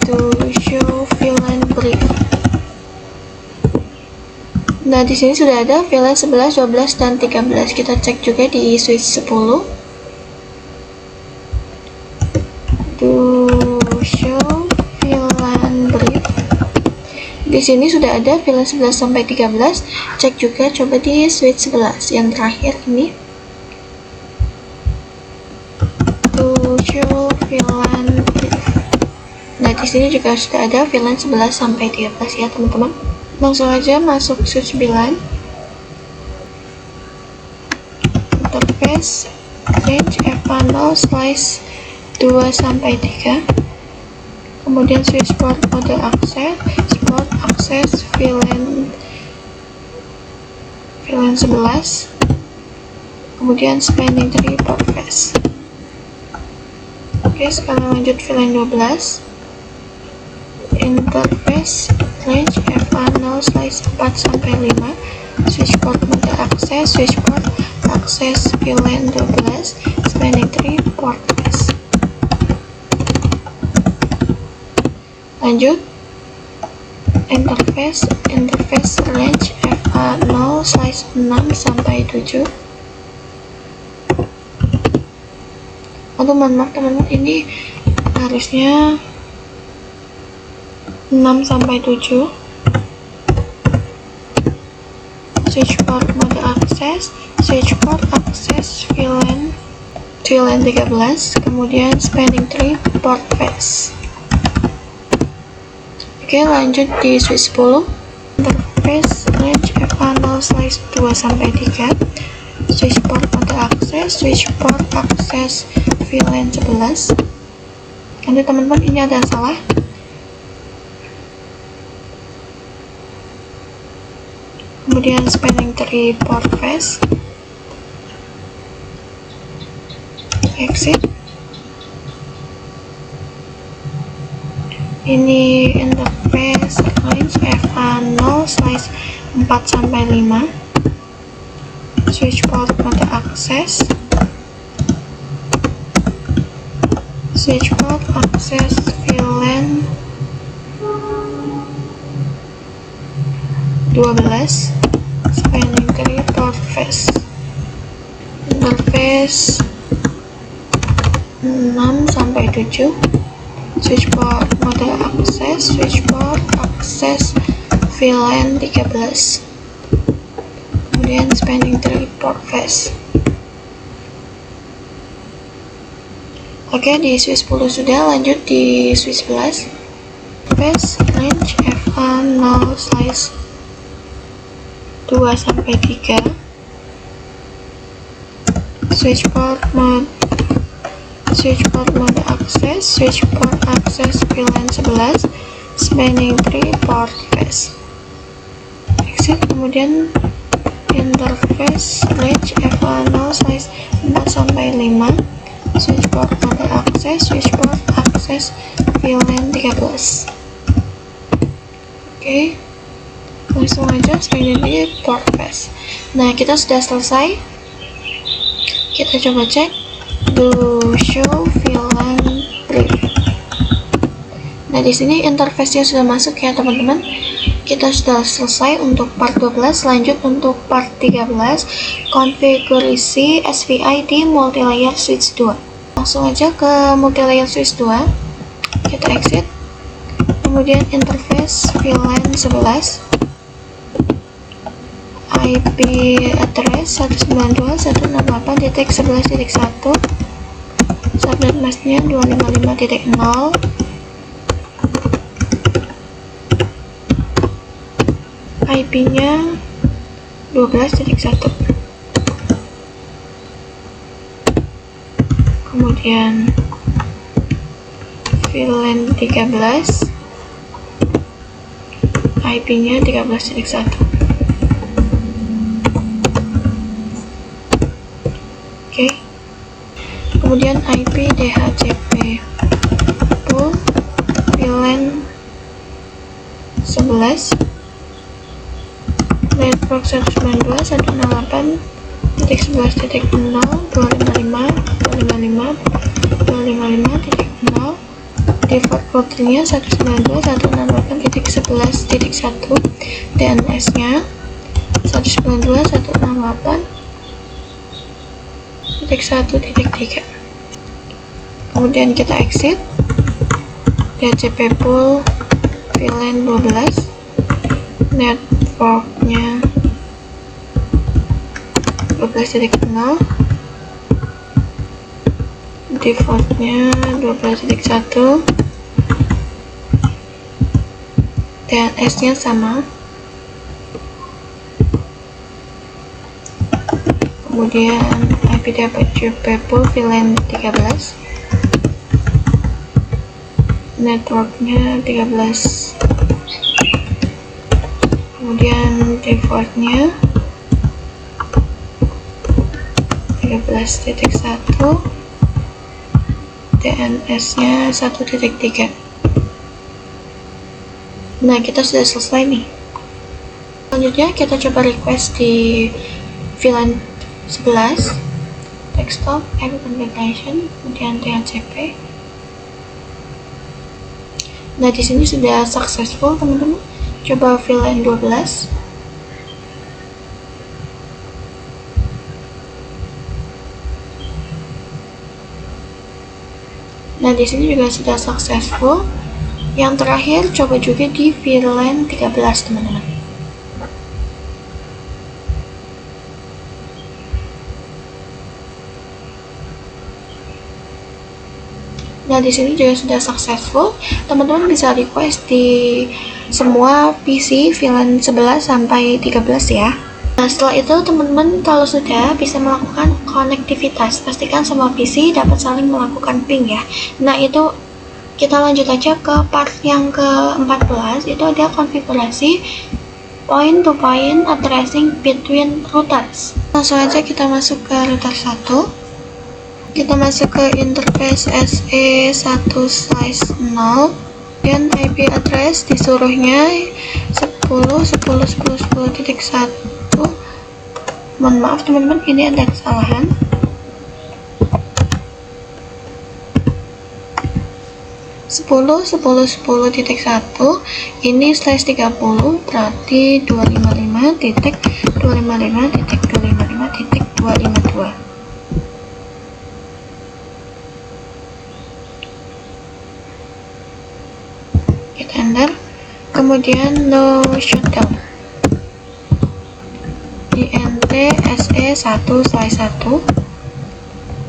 [SPEAKER 1] To show VLAN brief. Nah, di sini sudah ada VLAN 11, 12, dan 13. Kita cek juga di switch 10. to show VLAN brief. Di sini sudah ada VLAN 11 sampai 13. Cek juga coba di switch 11 yang terakhir ini. To show VLAN brief. Nah, di sini juga sudah ada VLAN 11 sampai 13 ya, teman-teman. Langsung aja masuk switch 9. Interface range F0/2 sampai 3. Kemudian switch port mode akses, port akses VLAN 11. Kemudian spanning tree port face. Oke, sekarang lanjut VLAN 12. Interface range F0/4 sampai 5. Switch port mode akses, switch port akses VLAN 12, spanning tree port face. Lanjut interface range F0/6 sampai 7. Aduh, mohon maaf teman-teman, ini harusnya 6 sampai 7. Switch port mode akses, switch port akses VLAN 13, kemudian spanning tree port face. Oke, lanjut di switch 10. Interface range F0/2 sampai 3. Switch port mode akses, switch port akses VLAN 11. Nanti teman-teman, ini ada salah. Kemudian spanning tree port face. Exit. Ini interface range F0/4 sampai 5. Switch port mode akses, switch port akses VLAN 12, spanning tree port face. Interface 6 sampai 7. Switch port mode akses, switch port akses VLAN 13, kemudian spanning tree port face. Oke, di switch 10 sudah, lanjut di switch 11. Interface range F0/2 sampai 3. Switch port mode akses, switch port akses VLAN 11, spanning tree port face. Exit. Kemudian interface range F0/4 sampai 5. Switch port mode akses, switch port akses VLAN 13. Oke, langsung aja spanning tree port face. Nah, kita sudah selesai. Kita coba cek to show VLAN brief. Nah, di sini interface-nya sudah masuk ya teman-teman. Kita sudah selesai untuk part 12. Lanjut untuk part 13, konfigurasi SPI di multilayer switch 2. Langsung aja ke multilayer switch 2. Kita exit. Kemudian interface VLAN 11. IP address 192.168.11.1. Subnet masknya 255.0. IP-nya 12.1. Kemudian VLAN 13, IP-nya 13.1. Oke. Kemudian IP DHCP pool VLAN 11, network 192.168.0.255.255.255.0. Default portnya 192.168.11.1. DNS-nya 192.168.1.3. kemudian kita exit DHCP pool VLAN 12, networknya 12.0, defaultnya 12.1, DNS nya sama, kemudian IP DHCP pool VLAN 13, networknya 13, kemudian defaultnya 13.1, DNS nya 1.3. Nah, kita sudah selesai nih. Selanjutnya kita coba request di VLAN 11, desktop, IP configuration, kemudian DHCP. Nah, di sini sudah successful, teman-teman. Coba VLAN 12. Nah, di sini juga sudah successful. Yang terakhir, coba juga di VLAN 13, teman-teman. Nah, di sini juga sudah successful. Teman-teman bisa request di semua PC VLAN 11 sampai 13 ya. Nah, setelah itu teman-teman kalau sudah bisa melakukan konektivitas, pastikan semua PC dapat saling melakukan ping ya. Nah, itu kita lanjut aja ke part yang ke-14, itu ada konfigurasi point to point addressing between routers. Langsung aja kita masuk ke router 1. Kita masuk ke interface SE1/0 dan IP address disuruhnya 10.10.10.10.1. Mohon maaf teman-teman, ini ada kesalahan. 10.10.10.1 ini /30 berarti 255.255.255.252. Kita enter, kemudian no shutdown, int SE1/1,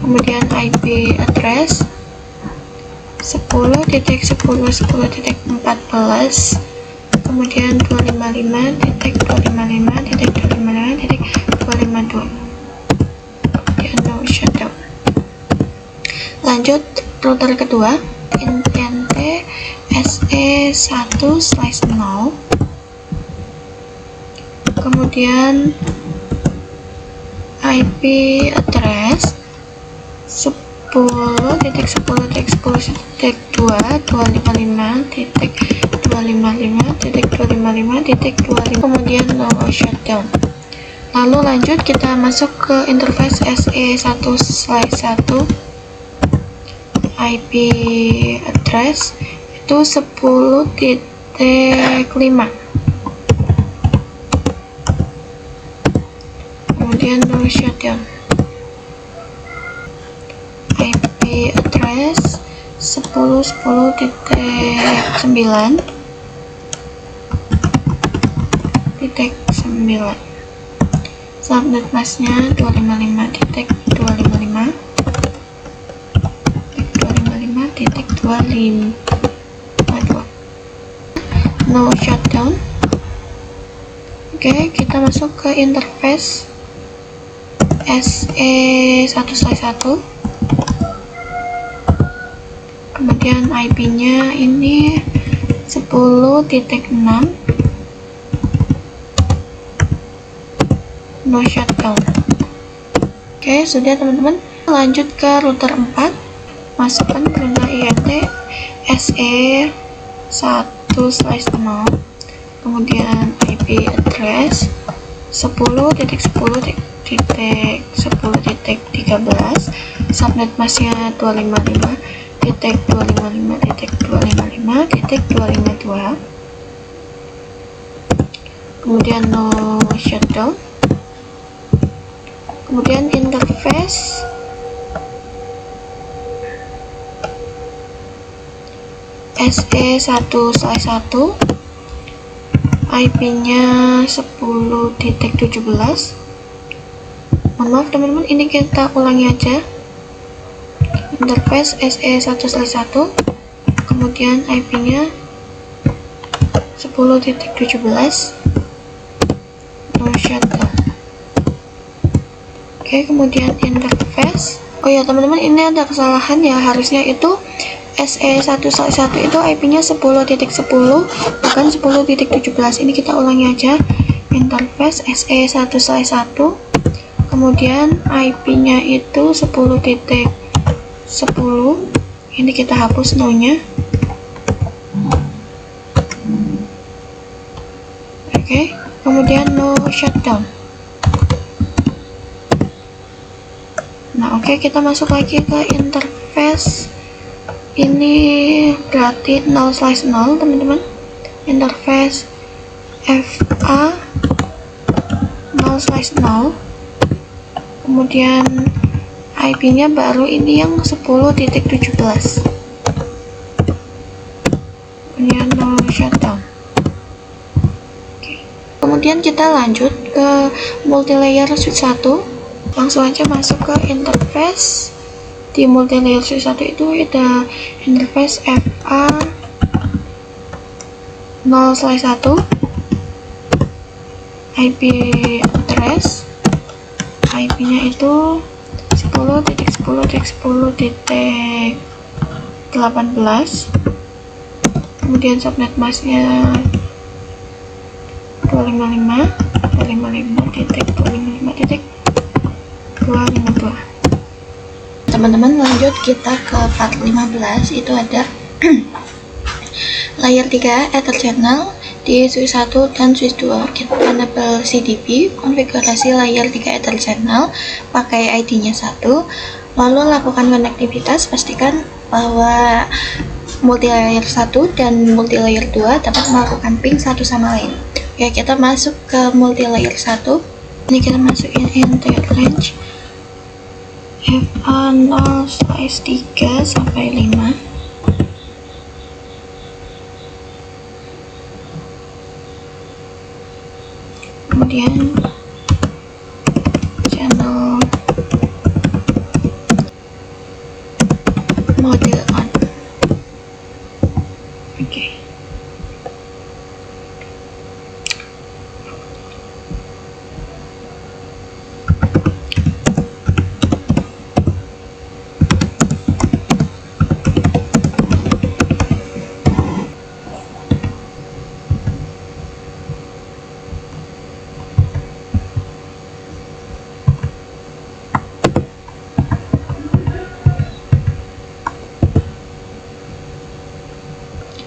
[SPEAKER 1] kemudian IP address 10.10.10.14, kemudian 255.255.255.252, kemudian no shutdown. Lanjut router kedua, int SE1/0, kemudian IP address 10.10.10.255.255.255.255, kemudian no shutdown. Lalu lanjut kita masuk ke interface SE1/1, IP address itu 10.5, kemudian no shutdown. IP address 10.10.9, subnet masknya 255.255.255.252, no shutdown. Oke, kita masuk ke interface SE1/1, kemudian IP-nya ini 10.6, no shutdown. Oke, sudah teman-teman. Lanjut ke router 4, masukkan perintah int SE1/0, kemudian IP address 10.10.10.13, subnet masknya 255.255.255.252, kemudian no shutdown. Kemudian interface SE1/1, IP-nya 10.17. Mohon maaf teman-teman, ini kita ulangi aja. Interface SE1/1, kemudian IP-nya 10.17, no shutdown. Oke, kemudian interface. Oh ya teman-teman, ini ada kesalahan ya, harusnya itu SE1/1 itu IP-nya 10.10 bukan 10.17. Ini kita ulangi aja. Interface SE1/1, kemudian IP-nya itu 10.10. Ini kita hapus no-nya. Oke, kemudian no shutdown. Nah, oke, kita masuk lagi ke interface. Ini berarti 0/0 teman-teman. Interface FA 0/0, kemudian IP-nya baru ini yang 10.17, kemudian no shutdown. Oke. Kemudian kita lanjut ke multilayer switch 1. Langsung aja masuk ke interface. Di multilayer switch 1 itu ada interface FA 0/1, IP address, IP-nya itu 10.10.10.18, kemudian subnet masknya 255.255.252. Teman-teman, lanjut kita ke part 15. Itu ada layer 3 Ether channel di switch 1 dan switch 2. Kita enable CDP, konfigurasi layer 3 Ether channel, pakai ID-nya 1, lalu lakukan konektivitas, pastikan bahwa multilayer 1 dan multilayer 2 dapat melakukan ping satu sama lain. Oke, kita masuk ke multilayer 1. Ini kita masukin entire range FA 0/3 sampai 5. Kemudian channel model on. Oke.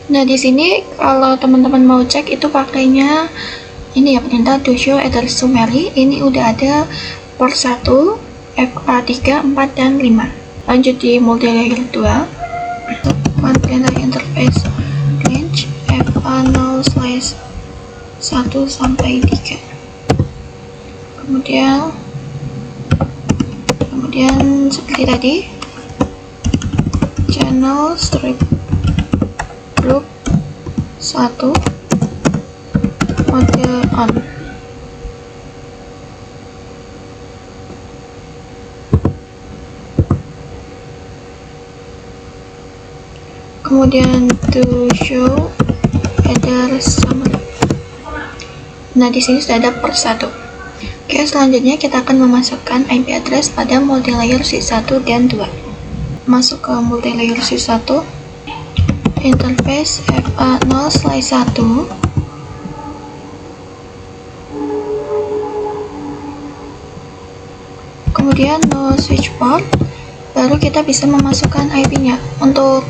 [SPEAKER 1] Nah, di sini kalau teman-teman mau cek itu pakainya ini ya, perintah to show address summary. Ini udah ada port 1, FA 3, 4, dan 5. Lanjut di multilayer 2. Container interface range FA 0/1 sampai 3. Kemudian seperti tadi, channel strip group 1 model on. Kemudian to show address summary. Nah, di sini sudah ada per 1. Oke, selanjutnya kita akan memasukkan IP address pada multilayer switch 1 dan 2. Masuk ke multilayer switch 1. Interface FA 0/1, kemudian no switch port, baru kita bisa memasukkan IP-nya. Untuk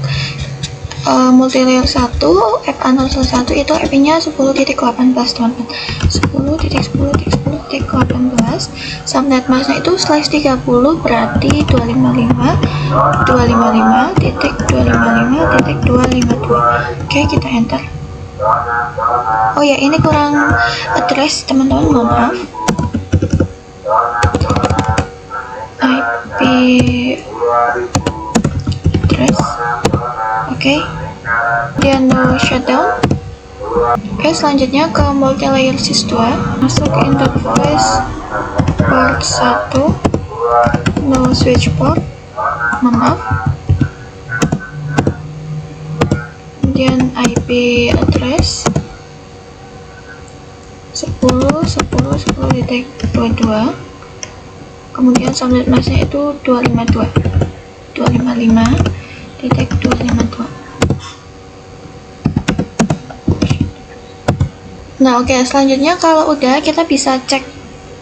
[SPEAKER 1] multilayer 1 FA 0/1 itu IP-nya 10.18 teman-teman, 10.10.10.18. subnet masknya itu /30, berarti 255.255.252. Oke, kita enter. Oh ya, ini kurang address teman-teman, mohon maaf. IP address. Oke, kemudian no shutdown. Oke, selanjutnya ke multi-layer sys 2, masuk ke interface port 1, no switch port, maaf, kemudian IP address 10.10.10.22, kemudian subnet masknya itu 255.252. Nah, oke, selanjutnya kalau udah kita bisa cek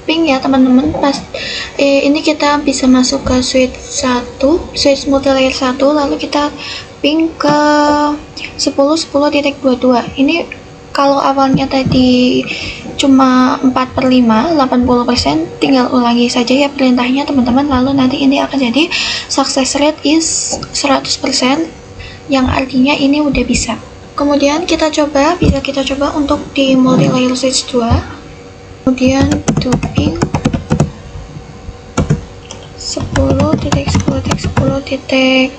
[SPEAKER 1] ping ya teman-teman. Ini kita bisa masuk ke switch multilayer 1, lalu kita ping ke 10.10.22. Ini kalau awalnya tadi cuma 4/5, 80%, tinggal ulangi saja ya perintahnya teman-teman, lalu nanti ini akan jadi success rate is 100%, yang artinya ini udah bisa. Kemudian kita coba untuk di multi-layer switch 2, kemudian to ping 10.10.10.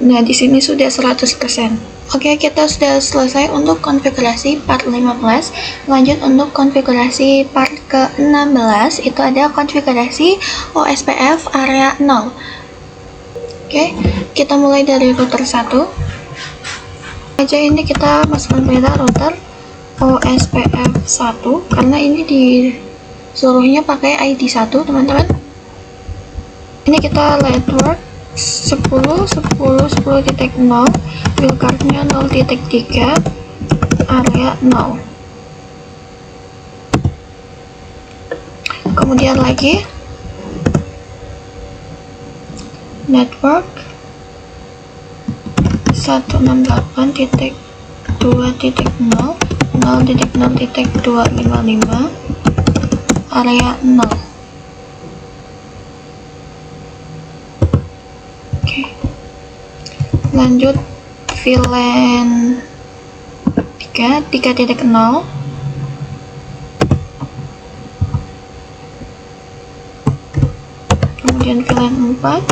[SPEAKER 1] Nah, di sini sudah 100%. Oke, kita sudah selesai untuk konfigurasi part 15. Lanjut untuk konfigurasi part ke-16, itu ada konfigurasi OSPF area 0. Oke, kita mulai dari router 1. Aja ini kita masukkan perintah router OSPF 1 karena ini di seluruhnya pakai ID 1, teman-teman. Ini kita network 10.10.10.0, wildcardnya 0.3, area 0. Kemudian lagi network 168.2.0, 0.0.255, area 0. Lanjut VLAN 3.0, kemudian VLAN 4,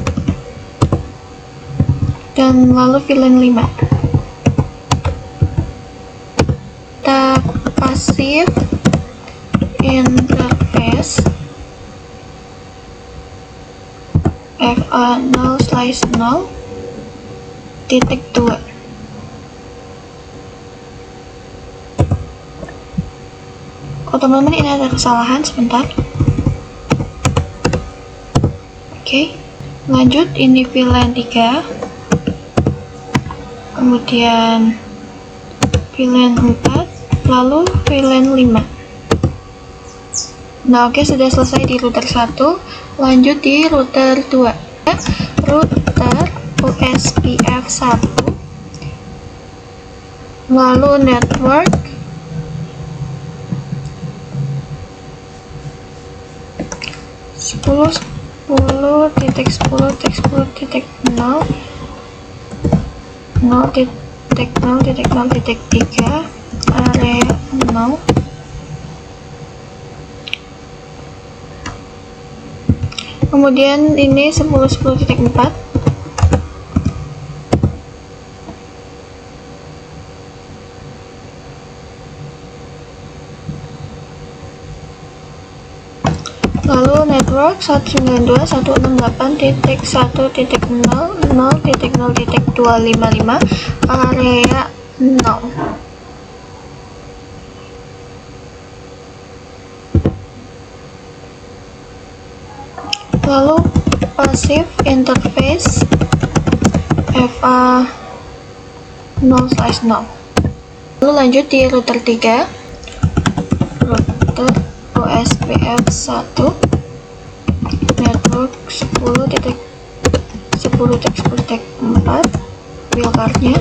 [SPEAKER 1] dan lalu VLAN 5. Kita passive interface FA0/0 titik 2. Oh teman-teman, ini ada kesalahan sebentar. Oke, lanjut ini VLAN 3, kemudian VLAN 4, lalu VLAN 5. Nah, oke, sudah selesai di router 1. Lanjut di router 2. Router OSPF 1, lalu network 10.10.10.0, 0.0.0.3, area 0. Kemudian ini 10.10.4, lalu network 192.168.1.0.0.255, area 0. Lalu passive interface FA 0/0. Lalu lanjut di router 3, router OSPF 1, network 10.10.10.4, wildcardnya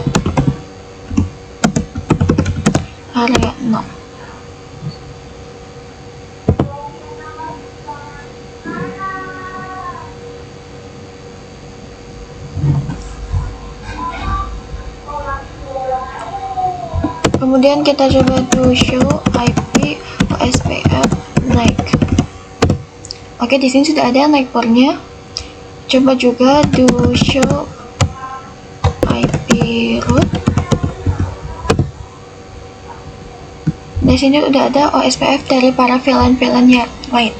[SPEAKER 1] area 0. Kemudian kita coba to show IP OSPF naik. Oke, di sini sudah ada naik portnya. Coba juga do show IP root. Di sini udah ada OSPF dari para VLAN yang lain.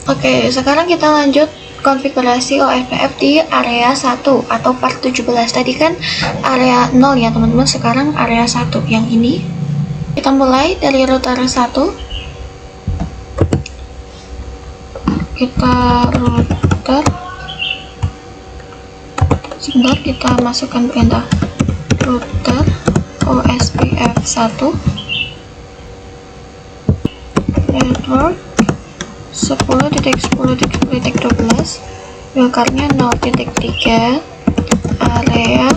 [SPEAKER 1] Oke, sekarang kita lanjut konfigurasi OSPF di area 1 atau part 17. Tadi kan area 0 ya teman-teman, sekarang area 1 yang ini. Kita mulai dari router 1. Kita router. Sebentar, kita masukkan perintah router OSPF 1 network 10.10.10.12 wildcardnya 0.3 area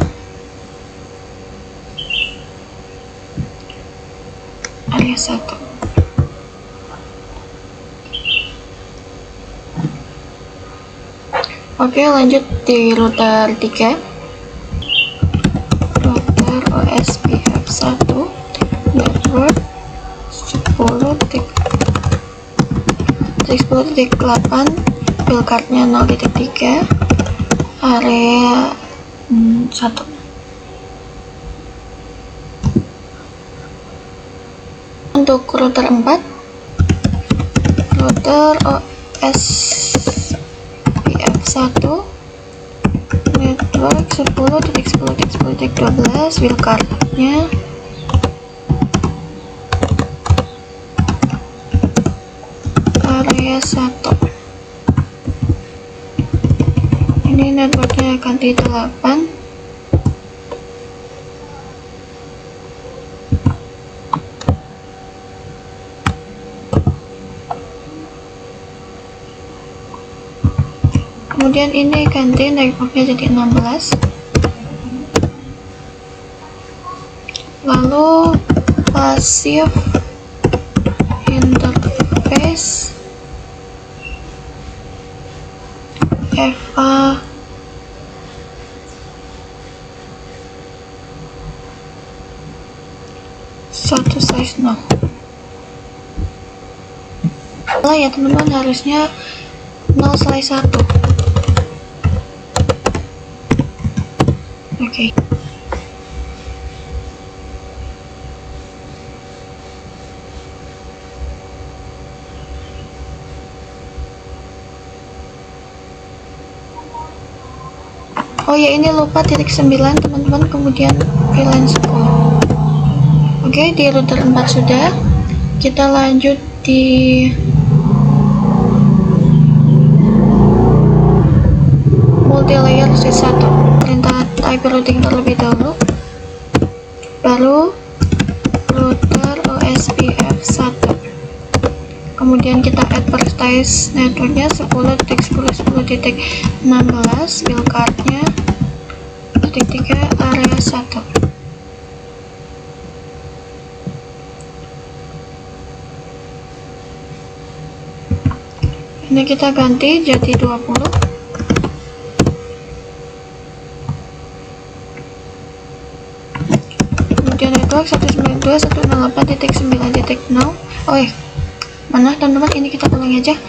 [SPEAKER 1] 1. Oke, lanjut di router 3. Router OSPF 1 network 10.10.8 wildcardnya 0.3 area 1. Untuk router 4, router OSPF 1 network 10.10.10.12 wildcardnya area 1. Ini networknya akan di 8. Kemudian ini ganti networknya jadi 16. Lalu passive interface FA satu size 0. Salah ya teman-teman, harusnya 0/1. Oke. Oh ya, ini lupa titik 9 teman-teman, kemudian VLAN 10. Oke, di router 4 sudah. Kita lanjut di multilayer switch 1. Perintah IP routing terlebih dahulu, baru router OSPF 1. Kemudian kita add workspace networknya 10.10.10.16 wildcardnya 3 area 1. Ini kita ganti jadi 20. Kemudian network 192.168.9.0. Oh mana teman-teman, ini kita ulangi aja.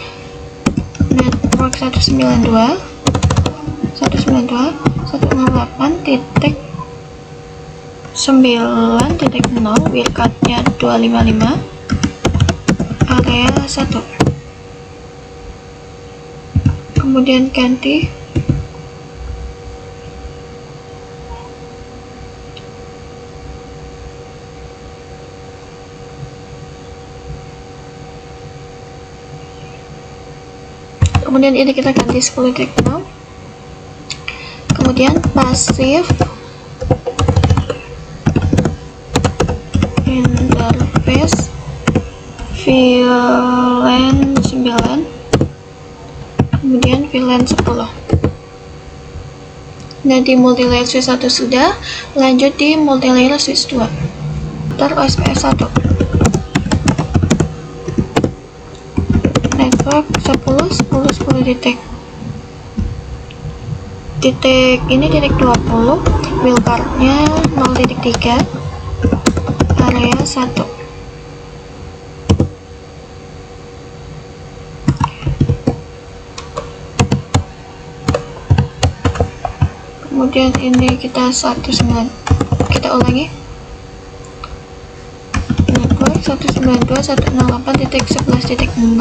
[SPEAKER 1] Network 192.168.9.0 wildcardnya 255 area 1. Kemudian ganti kemudian ini kita ganti 10.0. Kemudian passive interface VLAN 9, kemudian VLAN 10. Nah, di multilayer switch 1 sudah. Lanjut di multilayer switch 2. Router OSPF 1 network 10.10.10 titik ini titik 20 wildcardnya 0.3 area 1. kemudian ini kita 19, kita ulangi network 192.168.11.0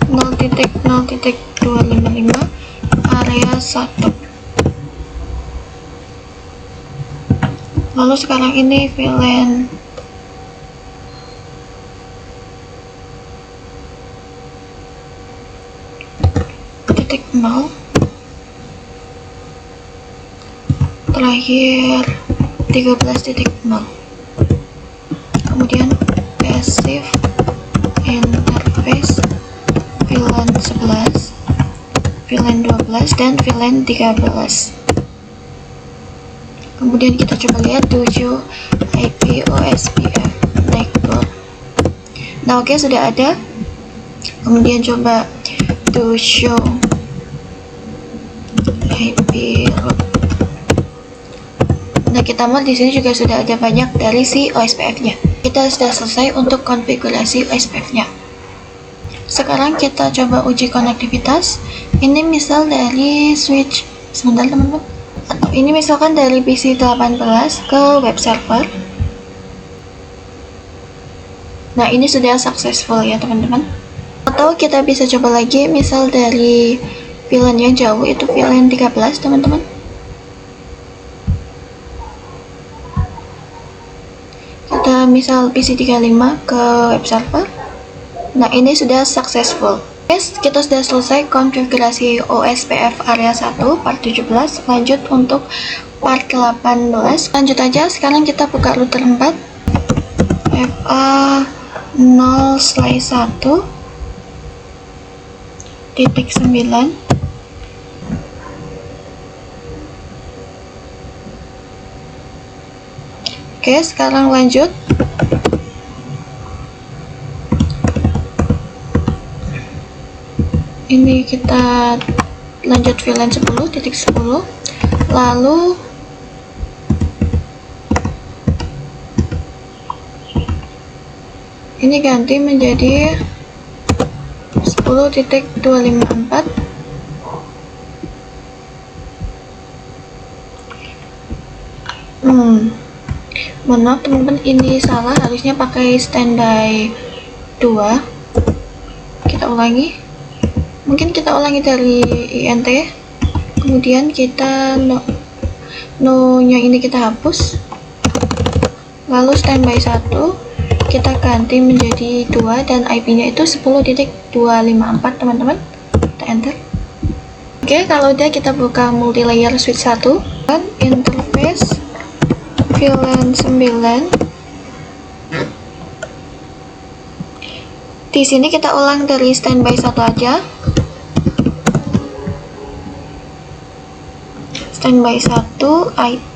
[SPEAKER 1] 0.0.255 area 1. Lalu sekarang ini VLAN titik 0 terakhir 13.0, kemudian passive interface VLAN 11, VLAN 12, dan VLAN 13. Kemudian kita coba lihat 7 IP OSPF backbone. Nah, oke, sudah ada. Kemudian coba to show IP root. Nah, kita mau di sini juga sudah ada banyak dari si OSPF-nya. Kita sudah selesai untuk konfigurasi OSPF-nya. Sekarang kita coba uji konektivitas. Ini misal dari switch, sebentar teman-teman. Atau ini misalkan dari PC 18 ke web server. Nah, ini sudah successful ya teman-teman. Atau kita bisa coba lagi misal dari VLAN yang jauh, itu VLAN 13 teman-teman. Kita misal PC 35 ke web server. Nah, ini sudah successful. Yes, kita sudah selesai konfigurasi OSPF area 1 part 17. Lanjut untuk part 18. Lanjut aja, sekarang kita buka router 4 FA 0/1.9. Oke, sekarang lanjut. Ini kita lanjut VLAN 10.10, lalu ini ganti menjadi 10.254. Mohon maaf teman-teman, ini salah, harusnya pakai standby 2. Kita ulangi. Mungkin kita ulangi dari INT, kemudian kita no-nya ini kita hapus, lalu standby 1 kita ganti menjadi 2 dan IP-nya itu 10.254 teman-teman. Kita enter. Oke, kalau udah kita buka multilayer switch 1 dan interface VLAN 9. Di sini kita ulang dari standby 1 aja. Standby 1 IP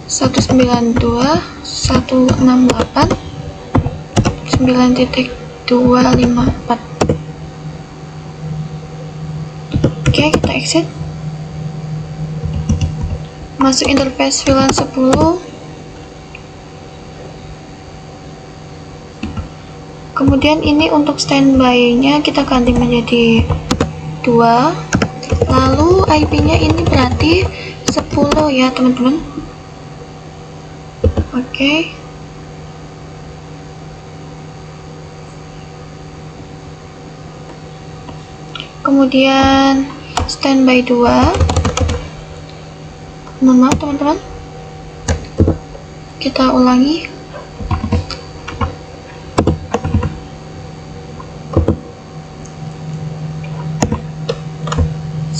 [SPEAKER 1] 192.168.9.254. Oke, kita exit. Masuk interface VLAN 10. Kemudian ini untuk standby-nya kita ganti menjadi 2. Lalu IP-nya ini berarti 10 ya teman-teman. Oke. Kemudian standby 2. Mohon maaf teman-teman. Kita ulangi.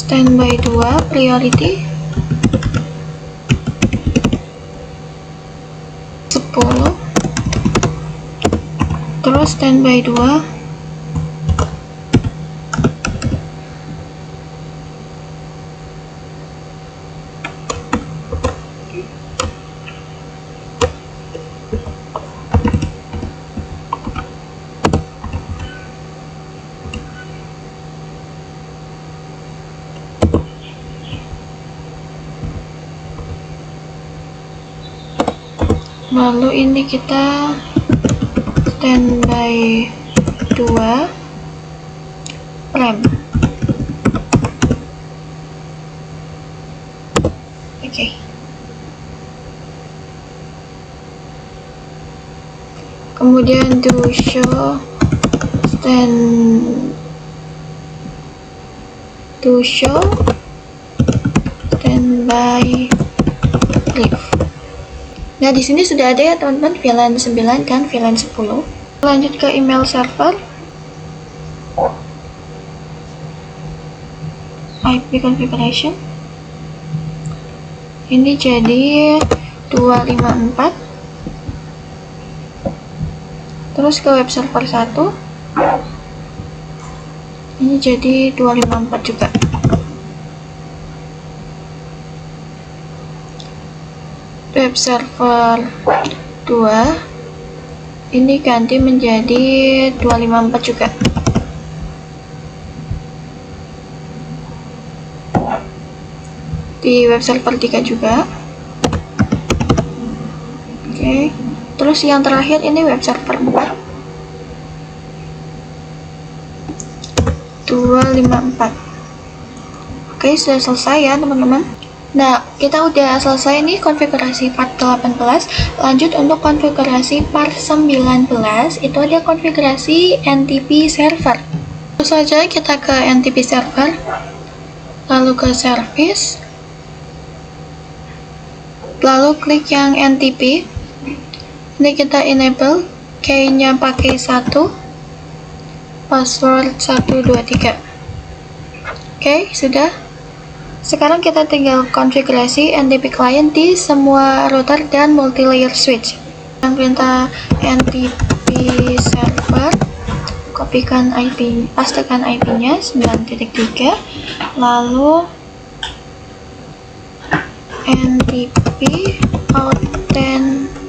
[SPEAKER 1] Standby 2 priority 10. Terus standby 2 lalu ini kita standby 2 rem. Oke. Kemudian do show standby brief. Nah, di sini sudah ada ya teman-teman, VLAN 9 dan VLAN 10. Lanjut ke email server. IP configuration. Ini jadi 254. Terus ke web server 1. Ini jadi 254 juga. Web server 2 ini ganti menjadi 254 juga. Di web server 3 juga. Oke. Terus yang terakhir ini web server 4 254. Oke, sudah selesai ya teman-teman. Nah, kita udah selesai nih konfigurasi part 18. Lanjut untuk konfigurasi part 19. Itu ada konfigurasi NTP server. Langsung saja kita ke NTP server, lalu ke service, lalu klik yang NTP. Ini kita enable, key-nya pakai 1, password 123. Oke, sudah. Sekarang kita tinggal konfigurasi NTP client di semua router dan multi-layer switch. Yang perintah NTP server, kopikan IP, pastekan IP-nya 9.3, lalu NTP authenticate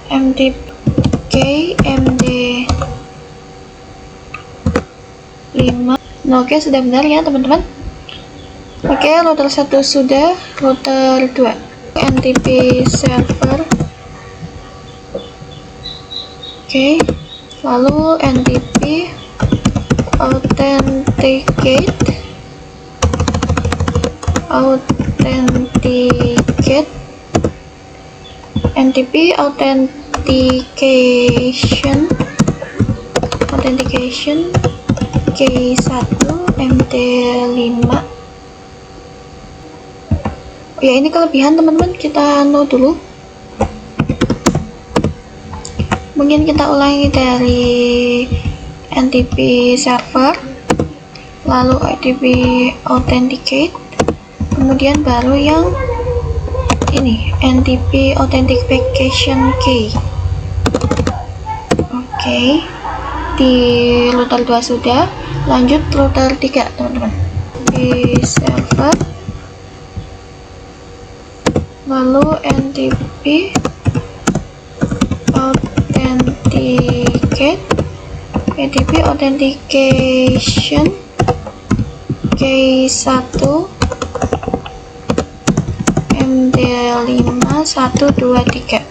[SPEAKER 1] MD5. Nah, oke, sudah benar ya teman-teman. Oke, router 1 sudah, router 2 NTP server. Oke, lalu NTP authenticate NTP authentication K1 MD5. Oh ya, ini kelebihan teman-teman, kita dulu. Mungkin kita ulangi dari NTP server, lalu NTP authenticate, kemudian baru yang ini NTP authentication key. Oke, di router 2 sudah. Lanjut router 3 teman-teman, di server, lalu NTP authentication K1 MD5 123.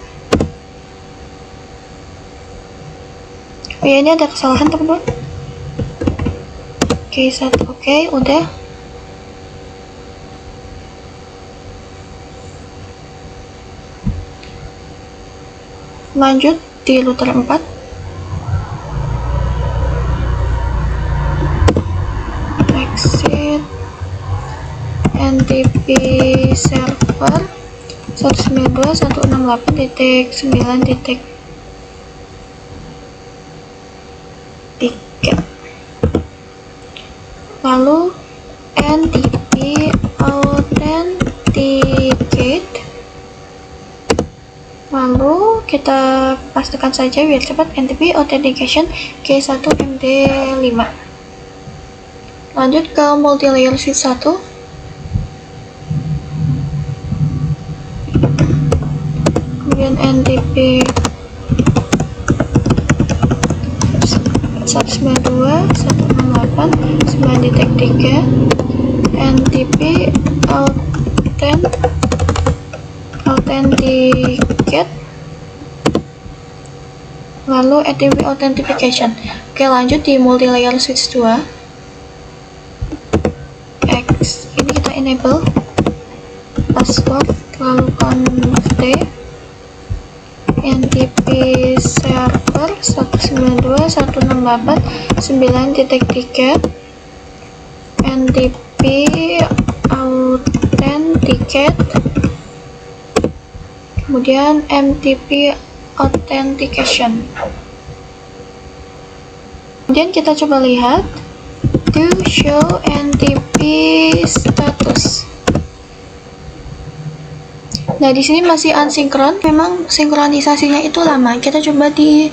[SPEAKER 1] Oh ya, ini ada kesalahan teman-teman. K1, oke, udah. Lanjut di router 4, exit NTP server 192.168.9.3. Lalu NTP authenticate, lalu kita pastikan saja biar cepat NTP authentication K1 MD5. Lanjut ke multi-layer switch 1, kemudian NTP 192.168.9.3 NTP authenticate, lalu ATP authentication. Oke, lanjut di multi-layer switch 2 X, ini kita enable password, lalu conf NTP server 192.168.9.3 NTP authenticate, kemudian MTP authentication. Kemudian kita coba lihat to show NTP status. Nah, di sini masih unsinkron, memang sinkronisasinya itu lama. Kita coba di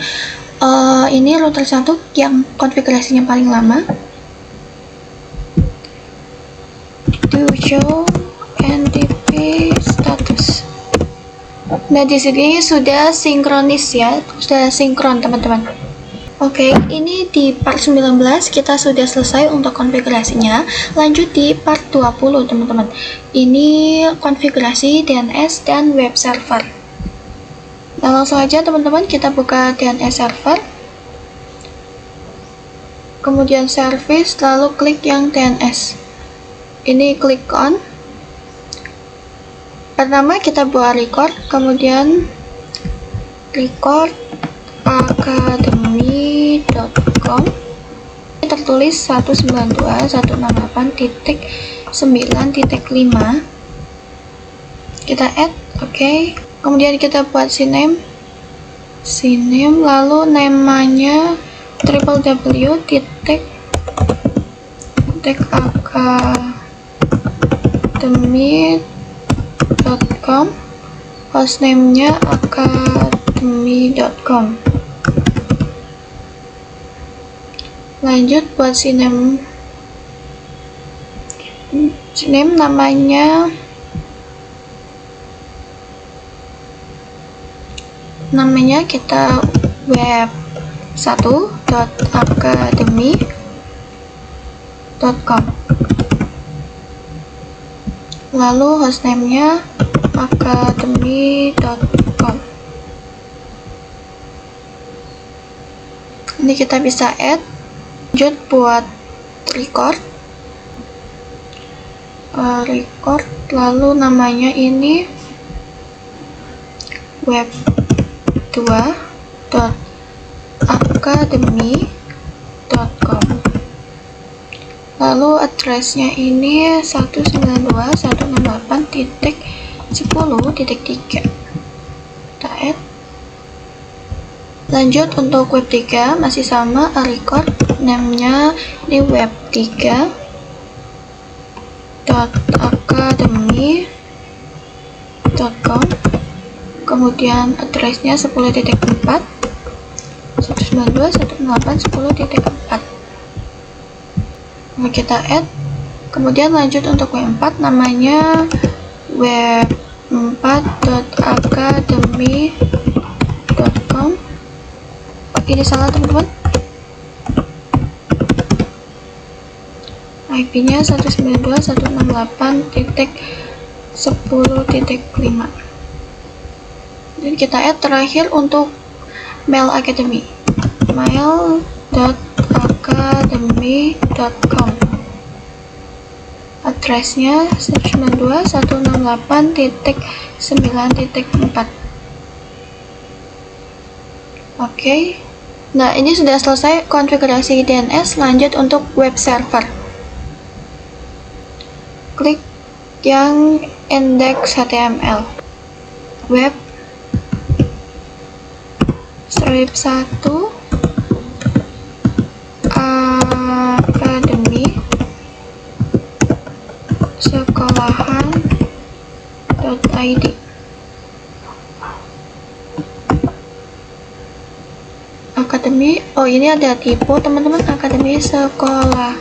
[SPEAKER 1] ini router 1 yang konfigurasinya paling lama. To show NTP status. Nah, di sini sudah sinkronis ya, sudah sinkron teman-teman. Oke, ini di part 19 kita sudah selesai untuk konfigurasinya. Lanjut di part 20 teman-teman. Ini konfigurasi DNS dan web server. Nah, langsung aja teman-teman kita buka DNS server. Kemudian service, lalu klik yang DNS. Ini klik on. Pertama kita buat record, kemudian record academy.com, tertulis 192.168.9.5. kita add, oke. Kemudian kita buat cname, lalu namanya www.academy.com, hostname-nya academy.com. Lanjut buat cname namanya kita web1.academy.com, lalu hostname-nya academy.com. Ini kita bisa add. Lanjut buat record, lalu namanya ini web2.academy.com, lalu addressnya ini 192.168.10.3. kita add. Lanjut untuk web 3 masih sama, record, namanya ini web3.academy.com, kemudian addressnya 10.4, 192.168.10.4. Nah, kita add. Kemudian lanjut untuk web 4, namanya web4.academy.com. Ini salah teman-teman, IP-nya 192.168.10.5. dan kita add terakhir untuk mail academy, mail.academy.com, addressnya 192.168.9.4. Oke. Nah, ini sudah selesai konfigurasi DNS. Lanjut untuk web server. Klik yang index HTML. Web strip 1 academy sekolahan.id. Akademi, oh ini ada tipe teman-teman, akademi sekolahan.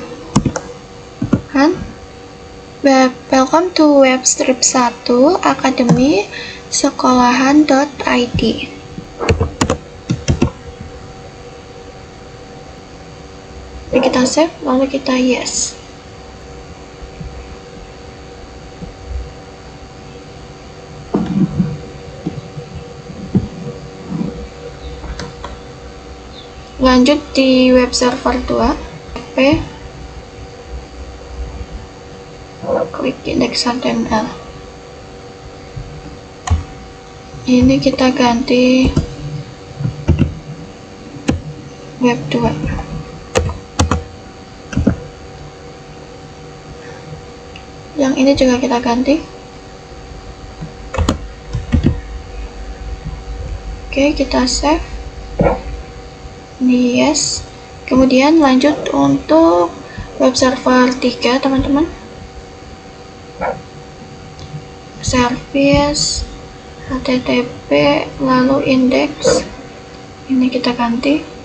[SPEAKER 1] Welcome to web strip 1 akademi sekolahan.id. Kita save, lalu kita yes. Lanjut di web server 2, klik index HTML. Ini kita ganti web 2. Yang ini juga kita ganti. Oke, kita save. Ini yes. Kemudian lanjut untuk web server 3, teman-teman. Service HTTP lalu index. Ini kita ganti.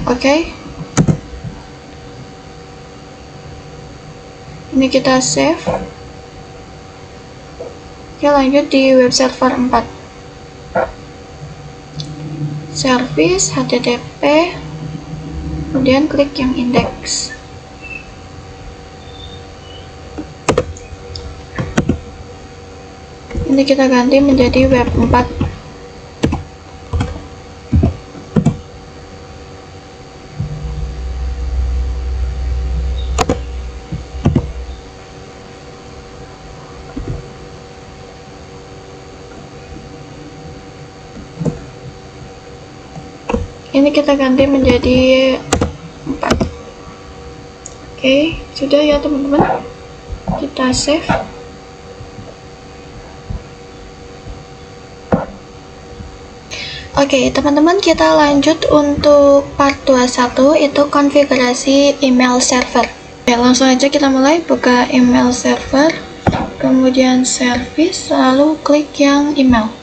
[SPEAKER 1] Oke. Ini kita save. Oke, lanjut di web server 4. Service HTTP, kemudian klik yang index. Ini kita ganti menjadi web 4. Ini kita ganti menjadi 4. Oke, sudah ya teman-teman. Kita save. Oke, teman-teman, kita lanjut untuk part 21, itu konfigurasi email server. Oke, langsung aja kita mulai. Buka email server, kemudian service, lalu klik yang email.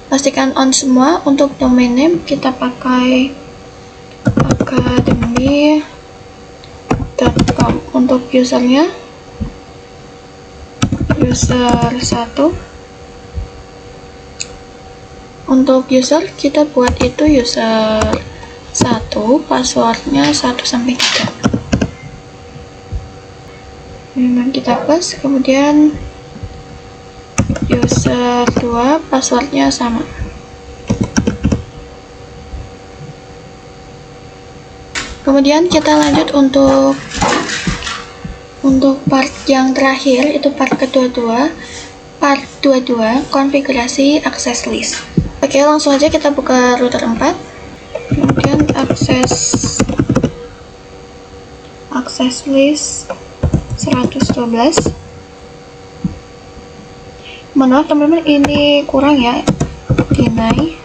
[SPEAKER 1] Pastikan on semua. Untuk domain name kita pakai academy.com. Untuk usernya user 1. Untuk user kita buat itu user 1, passwordnya 1-3. Memang kita plus, kemudian user 2 passwordnya sama. Kemudian kita lanjut untuk part yang terakhir, itu part kedua, part 22, konfigurasi access list. Oke, langsung aja kita buka router 4, kemudian access list 112. Mohon maaf teman-teman, ini kurang ya. Deny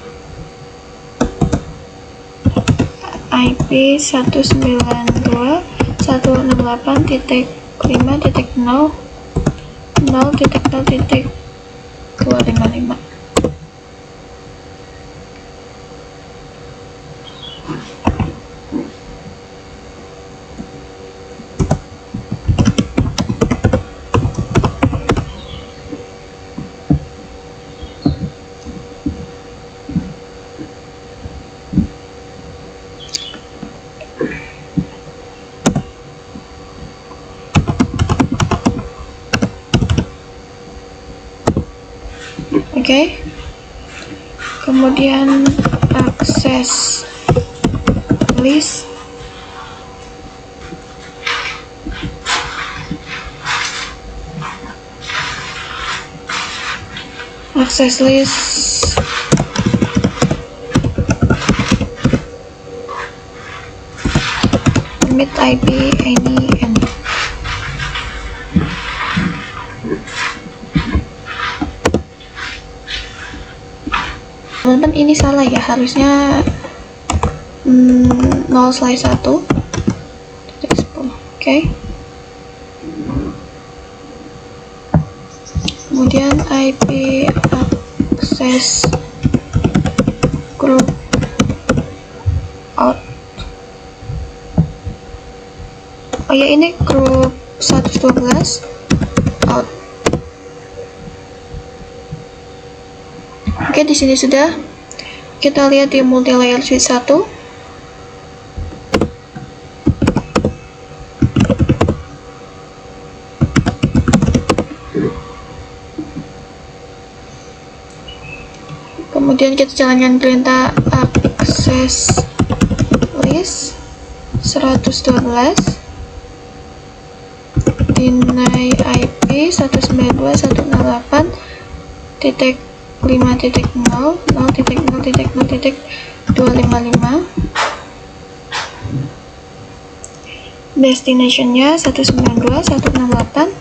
[SPEAKER 1] IP 192.168.5.0.0.0.255. Oke. Kemudian access list permit IP any. Teman-teman, ini salah ya, harusnya 0/1. Oke. Kemudian IP access group out. Oh ya, ini group 112 out. Oke, di sini sudah. Kita lihat di multi layer switch 1. Kemudian kita jalankan perintah access list 112 deny IP 192.168.5.0.0.0.255. Destinationnya 192.168.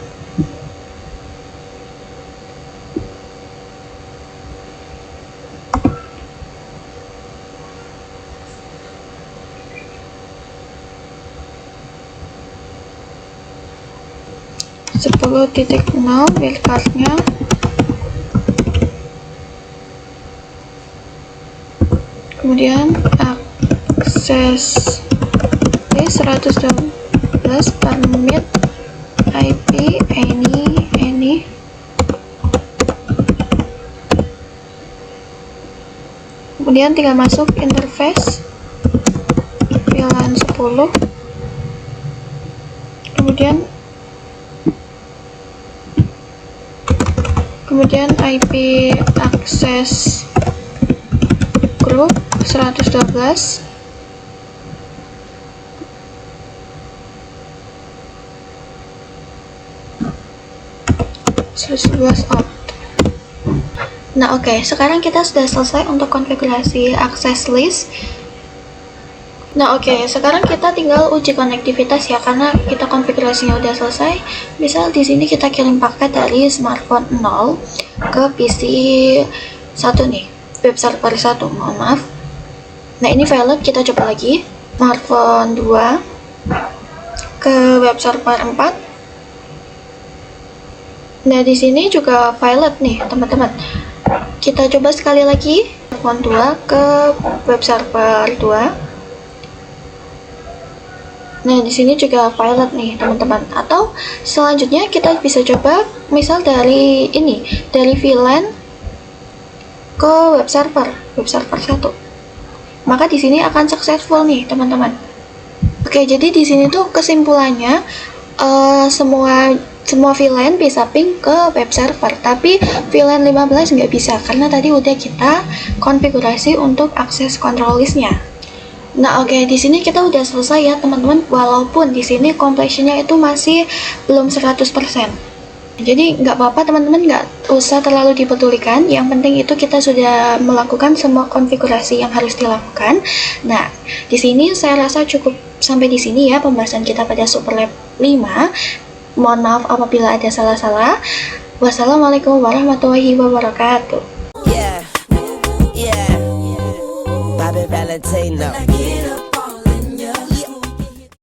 [SPEAKER 1] .0 wildcardnya kemudian akses list 112 permit IP any kemudian tinggal masuk interface VLAN 10 kemudian IP access group 112 out. Nah, oke, sekarang kita sudah selesai untuk konfigurasi access list. Nah, oke, sekarang kita tinggal uji konektivitas ya, karena kita konfigurasinya udah selesai. Misal di sini kita kirim paket dari smartphone 0 ke PC 1 nih, web server 1, mohon maaf. Nah, ini valid, kita coba lagi. Smartphone 2 ke web server 4. Nah, di sini juga valid nih, teman-teman. Kita coba sekali lagi, smartphone 2 ke web server 2. Nah, di sini juga valid nih, teman-teman. Atau selanjutnya kita bisa coba misal dari ini, dari VLAN ke web server 1. Maka di sini akan successful nih, teman-teman. Oke, jadi di sini tuh kesimpulannya semua VLAN bisa ping ke web server, tapi VLAN 15 nggak bisa karena tadi udah kita konfigurasi untuk akses control listnya. Nah, oke, di sini kita udah selesai ya, teman-teman. Walaupun di sini completionnya itu masih belum 100%. Jadi nggak apa-apa, teman-teman, nggak usah terlalu dipedulikan. Yang penting itu kita sudah melakukan semua konfigurasi yang harus dilakukan. Nah, di sini saya rasa cukup sampai di sini ya pembahasan kita pada SuperLab 5. Mohon maaf apabila ada salah-salah. Wassalamualaikum warahmatullahi wabarakatuh.
[SPEAKER 2] Bobby Valentino.